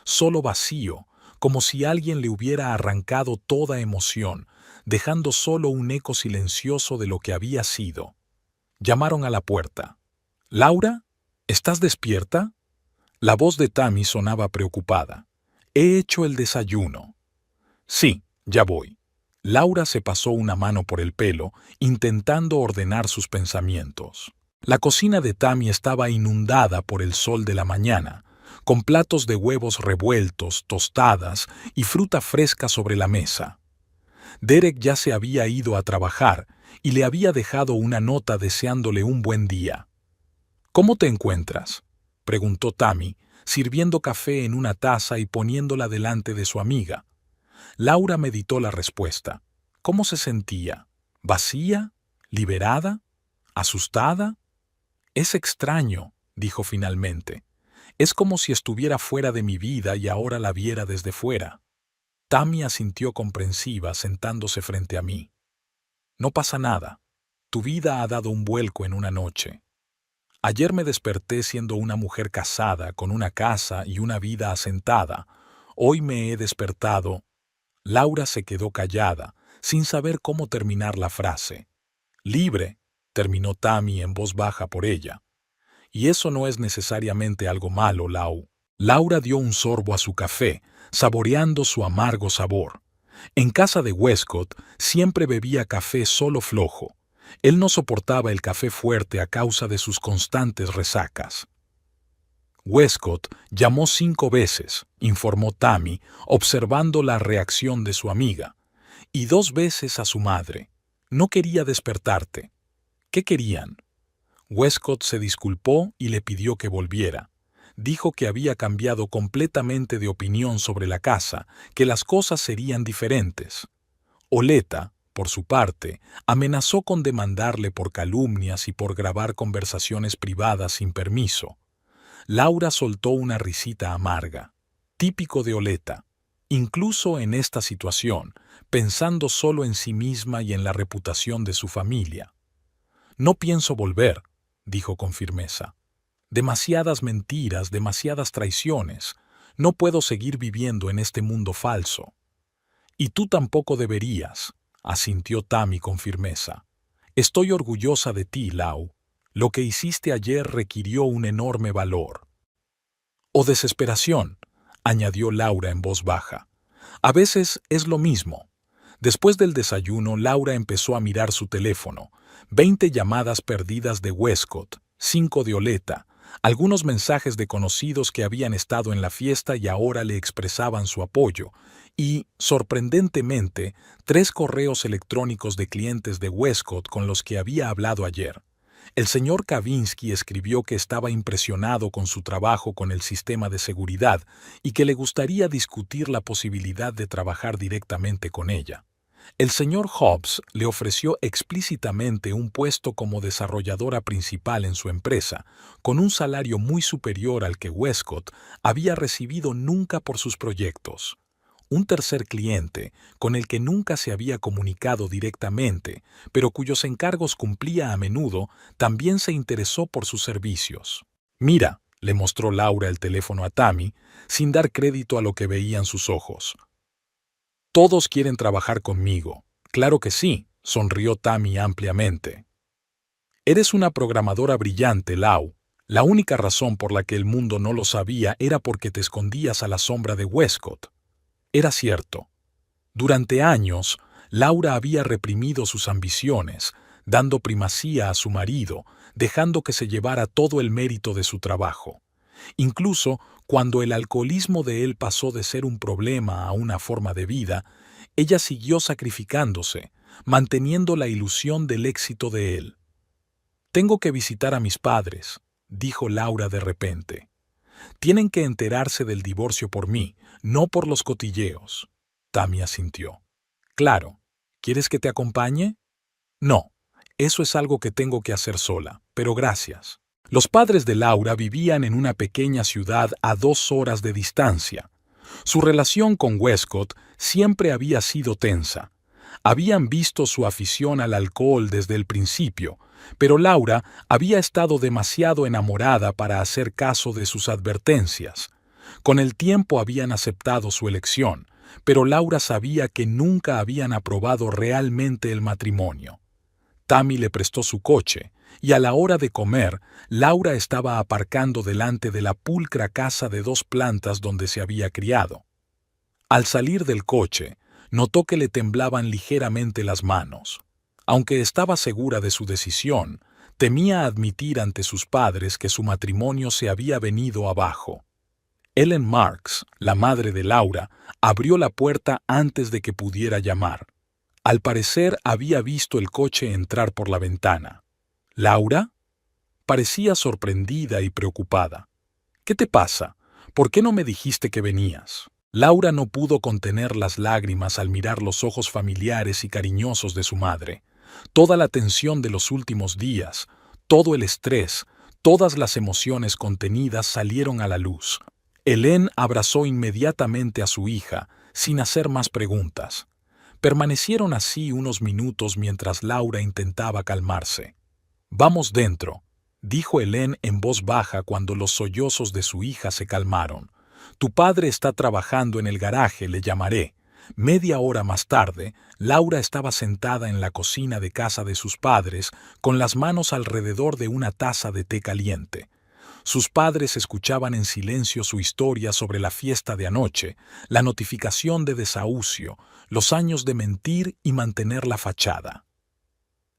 solo vacío, como si alguien le hubiera arrancado toda emoción, dejando solo un eco silencioso de lo que había sido. Llamaron a la puerta. «¿Laura? ¿Estás despierta?» La voz de Tammy sonaba preocupada. «He hecho el desayuno». «Sí, ya voy». Laura se pasó una mano por el pelo, intentando ordenar sus pensamientos. La cocina de Tammy estaba inundada por el sol de la mañana, con platos de huevos revueltos, tostadas y fruta fresca sobre la mesa. Derek ya se había ido a trabajar y le había dejado una nota deseándole un buen día. «¿Cómo te encuentras?», preguntó Tammy, sirviendo café en una taza y poniéndola delante de su amiga. Laura meditó la respuesta. ¿Cómo se sentía? ¿Vacía? ¿Liberada? ¿Asustada? «Es extraño», dijo finalmente. «Es como si estuviera fuera de mi vida y ahora la viera desde fuera». Tammy asintió comprensiva sentándose frente a mí. «No pasa nada. Tu vida ha dado un vuelco en una noche. Ayer me desperté siendo una mujer casada, con una casa y una vida asentada. Hoy me he despertado». Laura se quedó callada, sin saber cómo terminar la frase. «Libre», terminó Tammy en voz baja por ella. «Y eso no es necesariamente algo malo, Lau». Laura dio un sorbo a su café, saboreando su amargo sabor. En casa de Westcott siempre bebía café solo flojo. Él no soportaba el café fuerte a causa de sus constantes resacas. Westcott llamó 5 veces, informó Tammy, observando la reacción de su amiga, y 2 veces a su madre. No quería despertarte. ¿Qué querían? Westcott se disculpó y le pidió que volviera. Dijo que había cambiado completamente de opinión sobre la casa, que las cosas serían diferentes. Oleta, por su parte, amenazó con demandarle por calumnias y por grabar conversaciones privadas sin permiso. Laura soltó una risita amarga, típico de Oleta, incluso en esta situación, pensando solo en sí misma y en la reputación de su familia. «No pienso volver», dijo con firmeza. «Demasiadas mentiras, demasiadas traiciones. No puedo seguir viviendo en este mundo falso». «Y tú tampoco deberías», asintió Tammy con firmeza. «Estoy orgullosa de ti, Lau. Lo que hiciste ayer requirió un enorme valor». «O desesperación», añadió Laura en voz baja. «A veces es lo mismo». Después del desayuno, Laura empezó a mirar su teléfono. 20 llamadas perdidas de Westcott, 5 de Oleta, algunos mensajes de conocidos que habían estado en la fiesta y ahora le expresaban su apoyo, y, sorprendentemente, 3 correos electrónicos de clientes de Westcott con los que había hablado ayer. El señor Kavinsky escribió que estaba impresionado con su trabajo con el sistema de seguridad y que le gustaría discutir la posibilidad de trabajar directamente con ella. El señor Hobbs le ofreció explícitamente un puesto como desarrolladora principal en su empresa, con un salario muy superior al que Westcott había recibido nunca por sus proyectos. Un tercer cliente, con el que nunca se había comunicado directamente, pero cuyos encargos cumplía a menudo, también se interesó por sus servicios. «Mira», le mostró Laura el teléfono a Tammy, sin dar crédito a lo que veían sus ojos. «Todos quieren trabajar conmigo». «Claro que sí», sonrió Tammy ampliamente. «Eres una programadora brillante, Lau. La única razón por la que el mundo no lo sabía era porque te escondías a la sombra de Westcott». Era cierto. Durante años, Laura había reprimido sus ambiciones, dando primacía a su marido, dejando que se llevara todo el mérito de su trabajo. Incluso cuando el alcoholismo de él pasó de ser un problema a una forma de vida, ella siguió sacrificándose, manteniendo la ilusión del éxito de él. «Tengo que visitar a mis padres», dijo Laura de repente. «Tienen que enterarse del divorcio por mí, no por los cotilleos». Tammy asintió. «Claro. ¿Quieres que te acompañe?» «No. Eso es algo que tengo que hacer sola, pero gracias». Los padres de Laura vivían en una pequeña ciudad a 2 horas de distancia. Su relación con Westcott siempre había sido tensa. Habían visto su afición al alcohol desde el principio, pero Laura había estado demasiado enamorada para hacer caso de sus advertencias. Con el tiempo habían aceptado su elección, pero Laura sabía que nunca habían aprobado realmente el matrimonio. Tammy le prestó su coche, y a la hora de comer, Laura estaba aparcando delante de la pulcra casa de 2 plantas donde se había criado. Al salir del coche, notó que le temblaban ligeramente las manos. Aunque estaba segura de su decisión, temía admitir ante sus padres que su matrimonio se había venido abajo. Ellen Marks, la madre de Laura, abrió la puerta antes de que pudiera llamar. Al parecer había visto el coche entrar por la ventana. «¿Laura?» Parecía sorprendida y preocupada. «¿Qué te pasa? ¿Por qué no me dijiste que venías?» Laura no pudo contener las lágrimas al mirar los ojos familiares y cariñosos de su madre. Toda la tensión de los últimos días, todo el estrés, todas las emociones contenidas salieron a la luz. Hélène abrazó inmediatamente a su hija, sin hacer más preguntas. Permanecieron así unos minutos mientras Laura intentaba calmarse. «Vamos dentro», dijo Hélène en voz baja cuando los sollozos de su hija se calmaron. «Tu padre está trabajando en el garaje, le llamaré». Media hora más tarde, Laura estaba sentada en la cocina de casa de sus padres, con las manos alrededor de una taza de té caliente. Sus padres escuchaban en silencio su historia sobre la fiesta de anoche, la notificación de desahucio, los años de mentir y mantener la fachada.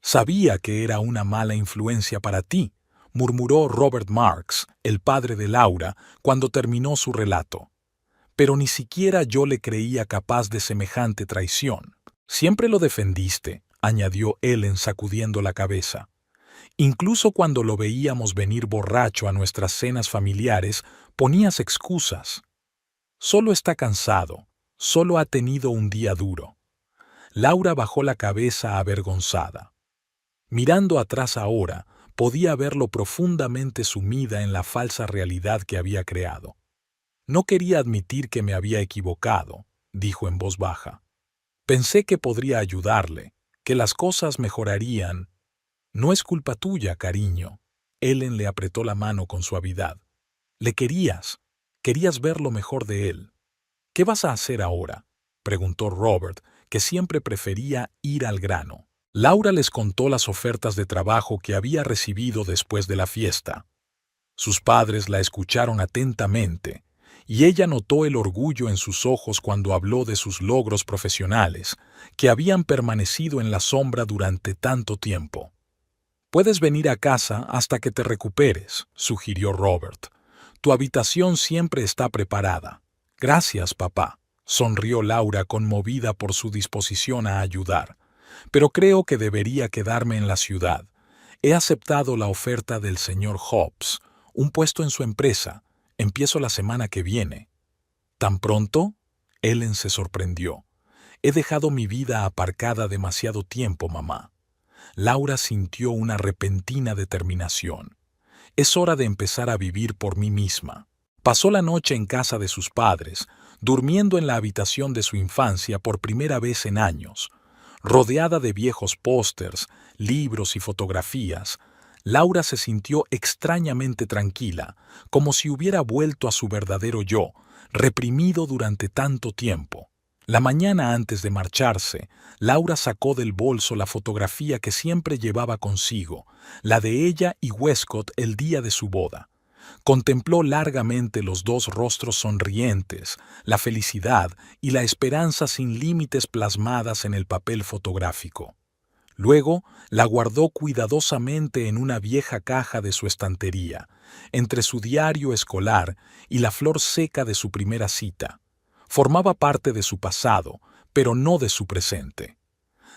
«Sabía que era una mala influencia para ti», murmuró Robert Marks, el padre de Laura, cuando terminó su relato. «Pero ni siquiera yo le creía capaz de semejante traición». «Siempre lo defendiste», añadió Ellen sacudiendo la cabeza. «Incluso cuando lo veíamos venir borracho a nuestras cenas familiares, ponías excusas. Solo está cansado, solo ha tenido un día duro». Laura bajó la cabeza avergonzada. Mirando atrás ahora, podía verlo profundamente sumida en la falsa realidad que había creado. «No quería admitir que me había equivocado», dijo en voz baja. «Pensé que podría ayudarle, que las cosas mejorarían». «No es culpa tuya, cariño». Ellen le apretó la mano con suavidad. «Le querías ver lo mejor de él». «¿Qué vas a hacer ahora?», preguntó Robert, que siempre prefería ir al grano. Laura les contó las ofertas de trabajo que había recibido después de la fiesta. Sus padres la escucharon atentamente, y ella notó el orgullo en sus ojos cuando habló de sus logros profesionales, que habían permanecido en la sombra durante tanto tiempo. «Puedes venir a casa hasta que te recuperes», sugirió Robert. «Tu habitación siempre está preparada». «Gracias, papá», sonrió Laura conmovida por su disposición a ayudar. «Pero creo que debería quedarme en la ciudad. He aceptado la oferta del señor Hobbs, un puesto en su empresa. Empiezo la semana que viene. ¿Tan pronto? Ellen se sorprendió. He dejado mi vida aparcada demasiado tiempo, mamá. Laura sintió una repentina determinación. Es hora de empezar a vivir por mí misma. Pasó la noche en casa de sus padres, durmiendo en la habitación de su infancia por primera vez en años. Rodeada de viejos pósters, libros y fotografías, Laura se sintió extrañamente tranquila, como si hubiera vuelto a su verdadero yo, reprimido durante tanto tiempo. La mañana antes de marcharse, Laura sacó del bolso la fotografía que siempre llevaba consigo, la de ella y Westcott el día de su boda. Contempló largamente los dos rostros sonrientes, la felicidad y la esperanza sin límites plasmadas en el papel fotográfico. Luego la guardó cuidadosamente en una vieja caja de su estantería, entre su diario escolar y la flor seca de su primera cita. Formaba parte de su pasado, pero no de su presente.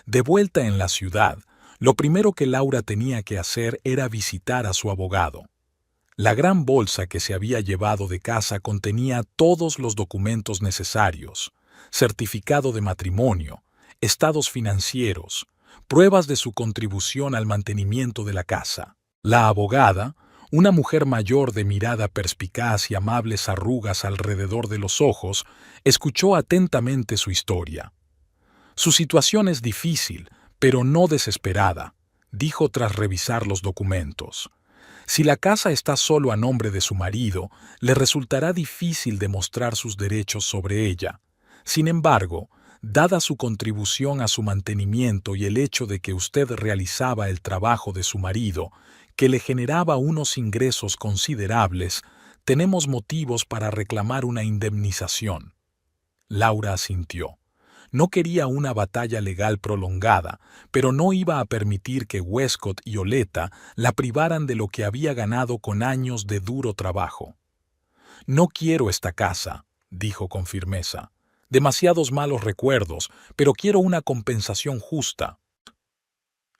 De vuelta en la ciudad, lo primero que Laura tenía que hacer era visitar a su abogado. La gran bolsa que se había llevado de casa contenía todos los documentos necesarios: certificado de matrimonio, estados financieros, pruebas de su contribución al mantenimiento de la casa. La abogada, una mujer mayor de mirada perspicaz y amables arrugas alrededor de los ojos, escuchó atentamente su historia. Su situación es difícil, pero no desesperada, dijo tras revisar los documentos. Si la casa está solo a nombre de su marido, le resultará difícil demostrar sus derechos sobre ella. Sin embargo, dada su contribución a su mantenimiento y el hecho de que usted realizaba el trabajo de su marido, que le generaba unos ingresos considerables, tenemos motivos para reclamar una indemnización. Laura asintió. No quería una batalla legal prolongada, pero no iba a permitir que Westcott y Oleta la privaran de lo que había ganado con años de duro trabajo. «No quiero esta casa», dijo con firmeza. «Demasiados malos recuerdos, pero quiero una compensación justa».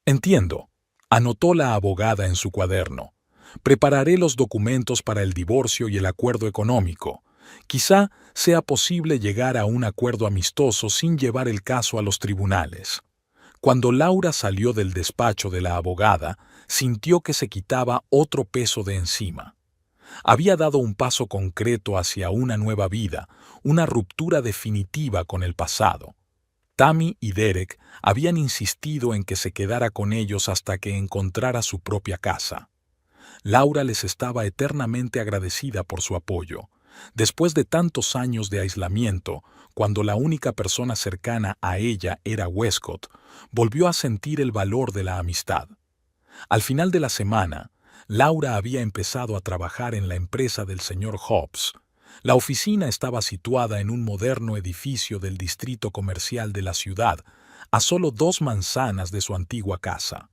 «Entiendo», anotó la abogada en su cuaderno. «Prepararé los documentos para el divorcio y el acuerdo económico. Quizá sea posible llegar a un acuerdo amistoso sin llevar el caso a los tribunales». Cuando Laura salió del despacho de la abogada, sintió que se quitaba otro peso de encima. Había dado un paso concreto hacia una nueva vida, una ruptura definitiva con el pasado. Tammy y Derek habían insistido en que se quedara con ellos hasta que encontrara su propia casa. Laura les estaba eternamente agradecida por su apoyo. Después de tantos años de aislamiento, cuando la única persona cercana a ella era Westcott, volvió a sentir el valor de la amistad. Al final de la semana, Laura había empezado a trabajar en la empresa del señor Hobbs. La oficina estaba situada en un moderno edificio del distrito comercial de la ciudad, a solo 2 manzanas de su antigua casa.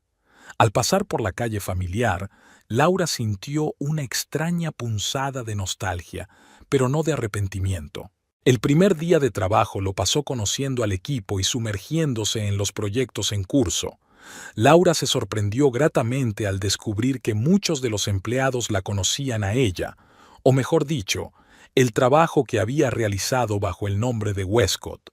Al pasar por la calle familiar, Laura sintió una extraña punzada de nostalgia, pero no de arrepentimiento. El primer día de trabajo lo pasó conociendo al equipo y sumergiéndose en los proyectos en curso. Laura se sorprendió gratamente al descubrir que muchos de los empleados la conocían a ella, o mejor dicho, el trabajo que había realizado bajo el nombre de Westcott.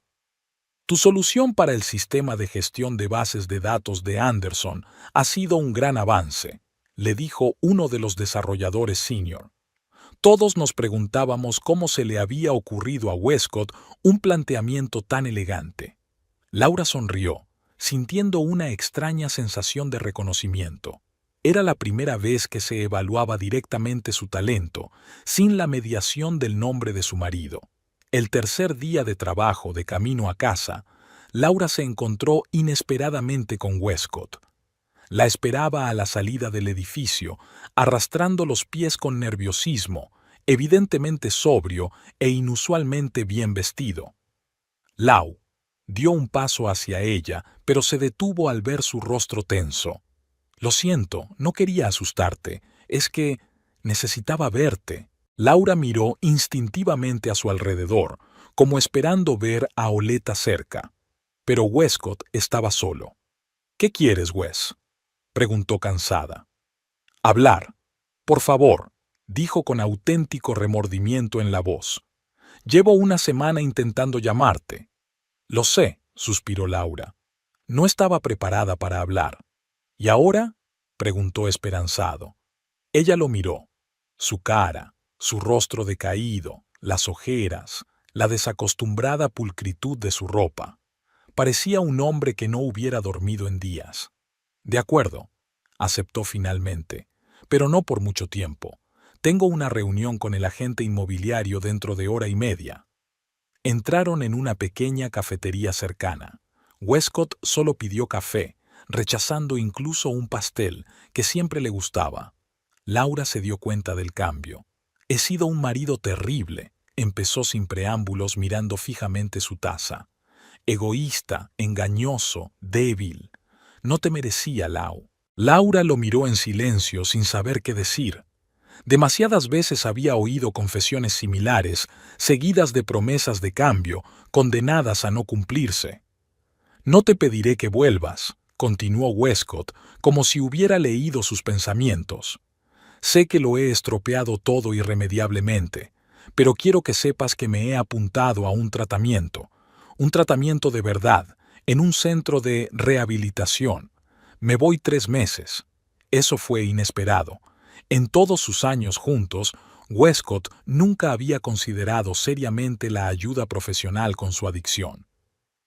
«Tu solución para el sistema de gestión de bases de datos de Anderson ha sido un gran avance», le dijo uno de los desarrolladores senior. Todos nos preguntábamos cómo se le había ocurrido a Westcott un planteamiento tan elegante. Laura sonrió, sintiendo una extraña sensación de reconocimiento. Era la primera vez que se evaluaba directamente su talento, sin la mediación del nombre de su marido. El tercer día de trabajo de camino a casa, Laura se encontró inesperadamente con Westcott. La esperaba a la salida del edificio, arrastrando los pies con nerviosismo, evidentemente sobrio e inusualmente bien vestido. «Lau», dio un paso hacia ella, pero se detuvo al ver su rostro tenso. «Lo siento, no quería asustarte. Es que necesitaba verte». Laura miró instintivamente a su alrededor, como esperando ver a Oleta cerca. Pero Westcott estaba solo. «¿Qué quieres, Wes?». preguntó cansada. Hablar. Por favor, dijo con auténtico remordimiento en la voz. Llevo una semana intentando llamarte. Lo sé, suspiró Laura. No estaba preparada para hablar. ¿Y ahora? Preguntó esperanzado. Ella lo miró. Su cara, su rostro decaído, las ojeras, la desacostumbrada pulcritud de su ropa. Parecía un hombre que no hubiera dormido en días. De acuerdo, aceptó finalmente, pero no por mucho tiempo. Tengo una reunión con el agente inmobiliario dentro de hora y media. Entraron en una pequeña cafetería cercana. Westcott solo pidió café, rechazando incluso un pastel que siempre le gustaba. Laura se dio cuenta del cambio. He sido un marido terrible, empezó sin preámbulos mirando fijamente su taza. Egoísta, engañoso, débil. No te merecía, Lau. Laura lo miró en silencio sin saber qué decir. Demasiadas veces había oído confesiones similares, seguidas de promesas de cambio, condenadas a no cumplirse. No te pediré que vuelvas, continuó Westcott, como si hubiera leído sus pensamientos. Sé que lo he estropeado todo irremediablemente, pero quiero que sepas que me he apuntado a un tratamiento de verdad, en un centro de rehabilitación. Me voy 3 meses. Eso fue inesperado. En todos sus años juntos, Westcott nunca había considerado seriamente la ayuda profesional con su adicción.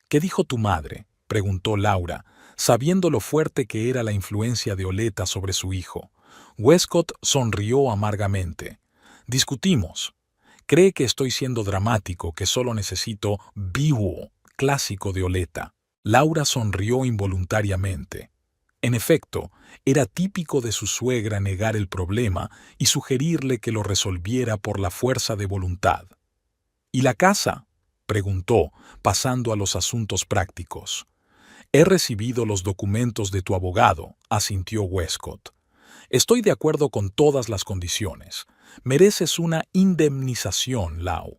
¿Qué dijo tu madre?, preguntó Laura, sabiendo lo fuerte que era la influencia de Oleta sobre su hijo. Westcott sonrió amargamente. Discutimos. Cree que estoy siendo dramático, que solo necesito vivo, clásico de Oleta. Laura sonrió involuntariamente. En efecto, era típico de su suegra negar el problema y sugerirle que lo resolviera por la fuerza de voluntad. ¿Y la casa?, preguntó, pasando a los asuntos prácticos. He recibido los documentos de tu abogado, asintió Westcott. Estoy de acuerdo con todas las condiciones. Mereces una indemnización, Lau.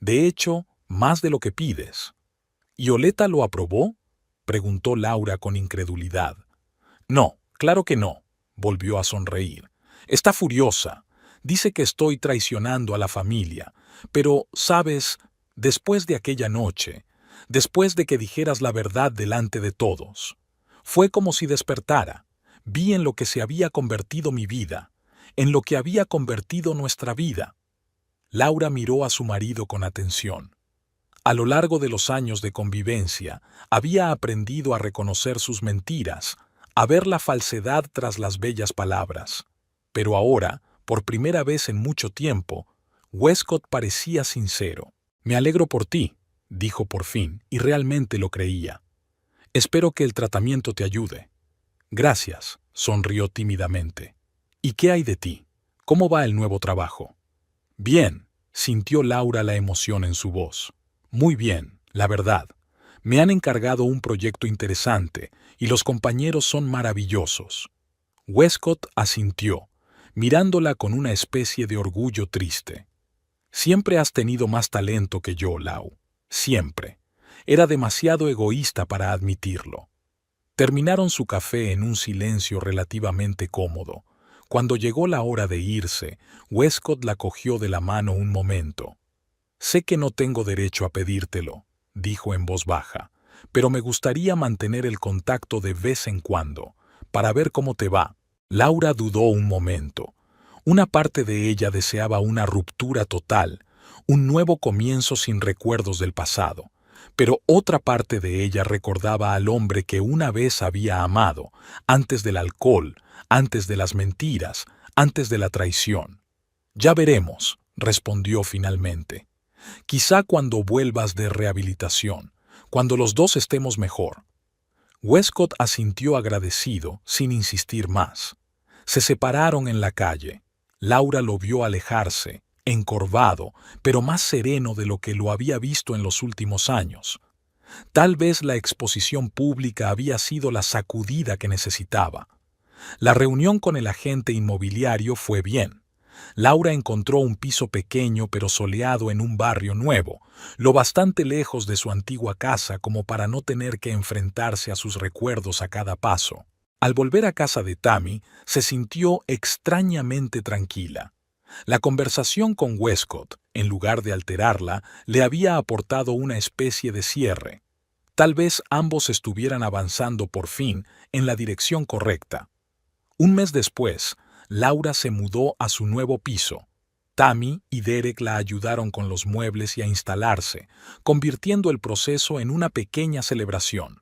De hecho, más de lo que pides. ¿Y Oleta lo aprobó?, preguntó Laura con incredulidad. No, claro que no, volvió a sonreír. Está furiosa. Dice que estoy traicionando a la familia. Pero, ¿sabes? Después de aquella noche, después de que dijeras la verdad delante de todos, fue como si despertara. Vi en lo que se había convertido mi vida, en lo que había convertido nuestra vida. Laura miró a su marido con atención. A lo largo de los años de convivencia, había aprendido a reconocer sus mentiras, a ver la falsedad tras las bellas palabras. Pero ahora, por primera vez en mucho tiempo, Westcott parecía sincero. Me alegro por ti, dijo por fin, y realmente lo creía. Espero que el tratamiento te ayude. Gracias, sonrió tímidamente. ¿Y qué hay de ti? ¿Cómo va el nuevo trabajo? Bien, sintió Laura la emoción en su voz. Muy bien, la verdad. Me han encargado un proyecto interesante y los compañeros son maravillosos. Westcott asintió, mirándola con una especie de orgullo triste. Siempre has tenido más talento que yo, Lau. Siempre. Era demasiado egoísta para admitirlo. Terminaron su café en un silencio relativamente cómodo. Cuando llegó la hora de irse, Westcott la cogió de la mano un momento. Sé que no tengo derecho a pedírtelo, dijo en voz baja, pero me gustaría mantener el contacto de vez en cuando, para ver cómo te va. Laura dudó un momento. Una parte de ella deseaba una ruptura total, un nuevo comienzo sin recuerdos del pasado, pero otra parte de ella recordaba al hombre que una vez había amado, antes del alcohol, antes de las mentiras, antes de la traición. Ya veremos, respondió finalmente. Quizá cuando vuelvas de rehabilitación, cuando los dos estemos mejor. Westcott asintió agradecido, sin insistir más. Se separaron en la calle. Laura lo vio alejarse, encorvado, pero más sereno de lo que lo había visto en los últimos años. Tal vez la exposición pública había sido la sacudida que necesitaba. La reunión con el agente inmobiliario fue bien. Laura encontró un piso pequeño pero soleado en un barrio nuevo, lo bastante lejos de su antigua casa como para no tener que enfrentarse a sus recuerdos a cada paso. Al volver a casa de Tammy, se sintió extrañamente tranquila. La conversación con Westcott, en lugar de alterarla, le había aportado una especie de cierre. Tal vez ambos estuvieran avanzando por fin en la dirección correcta. Un mes después, Laura se mudó a su nuevo piso. Tammy y Derek la ayudaron con los muebles y a instalarse, convirtiendo el proceso en una pequeña celebración.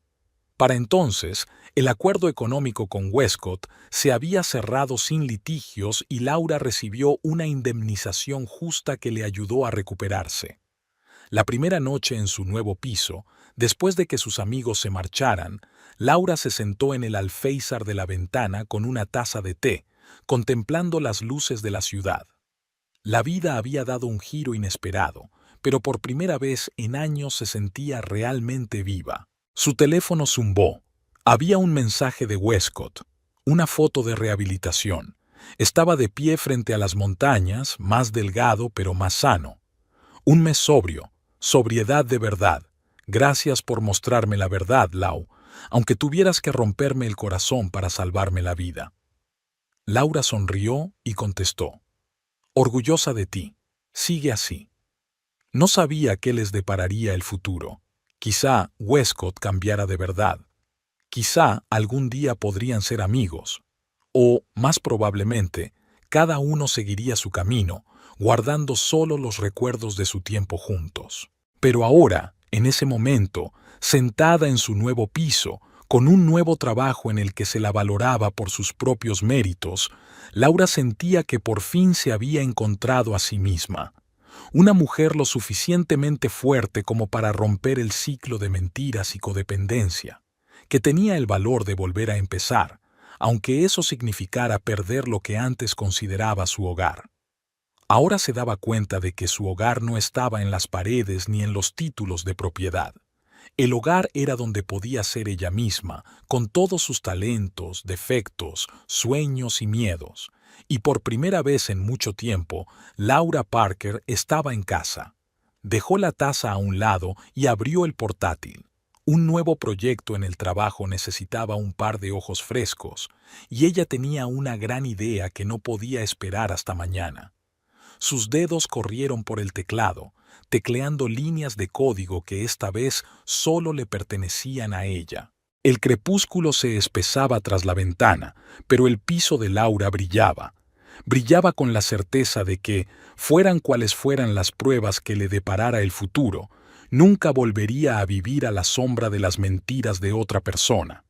Para entonces, el acuerdo económico con Westcott se había cerrado sin litigios y Laura recibió una indemnización justa que le ayudó a recuperarse. La primera noche en su nuevo piso, después de que sus amigos se marcharan, Laura se sentó en el alféizar de la ventana con una taza de té, contemplando las luces de la ciudad. La vida había dado un giro inesperado, pero por primera vez en años se sentía realmente viva. Su teléfono zumbó. Había un mensaje de Westcott, una foto de rehabilitación. Estaba de pie frente a las montañas, más delgado pero más sano. Un mes sobrio, sobriedad de verdad. Gracias por mostrarme la verdad, Lau, aunque tuvieras que romperme el corazón para salvarme la vida. Laura sonrió y contestó: orgullosa de ti. Sigue así. No sabía qué les depararía el futuro. Quizá Westcott cambiara de verdad. Quizá algún día podrían ser amigos. O, más probablemente, cada uno seguiría su camino, guardando solo los recuerdos de su tiempo juntos. Pero ahora, en ese momento, sentada en su nuevo piso, con un nuevo trabajo en el que se la valoraba por sus propios méritos, Laura sentía que por fin se había encontrado a sí misma. Una mujer lo suficientemente fuerte como para romper el ciclo de mentiras y codependencia, que tenía el valor de volver a empezar, aunque eso significara perder lo que antes consideraba su hogar. Ahora se daba cuenta de que su hogar no estaba en las paredes ni en los títulos de propiedad. El hogar era donde podía ser ella misma, con todos sus talentos, defectos, sueños y miedos. Y por primera vez en mucho tiempo, Laura Parker estaba en casa. Dejó la taza a un lado y abrió el portátil. Un nuevo proyecto en el trabajo necesitaba un par de ojos frescos, y ella tenía una gran idea que no podía esperar hasta mañana. Sus dedos corrieron por el teclado, tecleando líneas de código que esta vez solo le pertenecían a ella. El crepúsculo se espesaba tras la ventana, pero el piso de Laura brillaba. Brillaba con la certeza de que, fueran cuales fueran las pruebas que le deparara el futuro, nunca volvería a vivir a la sombra de las mentiras de otra persona.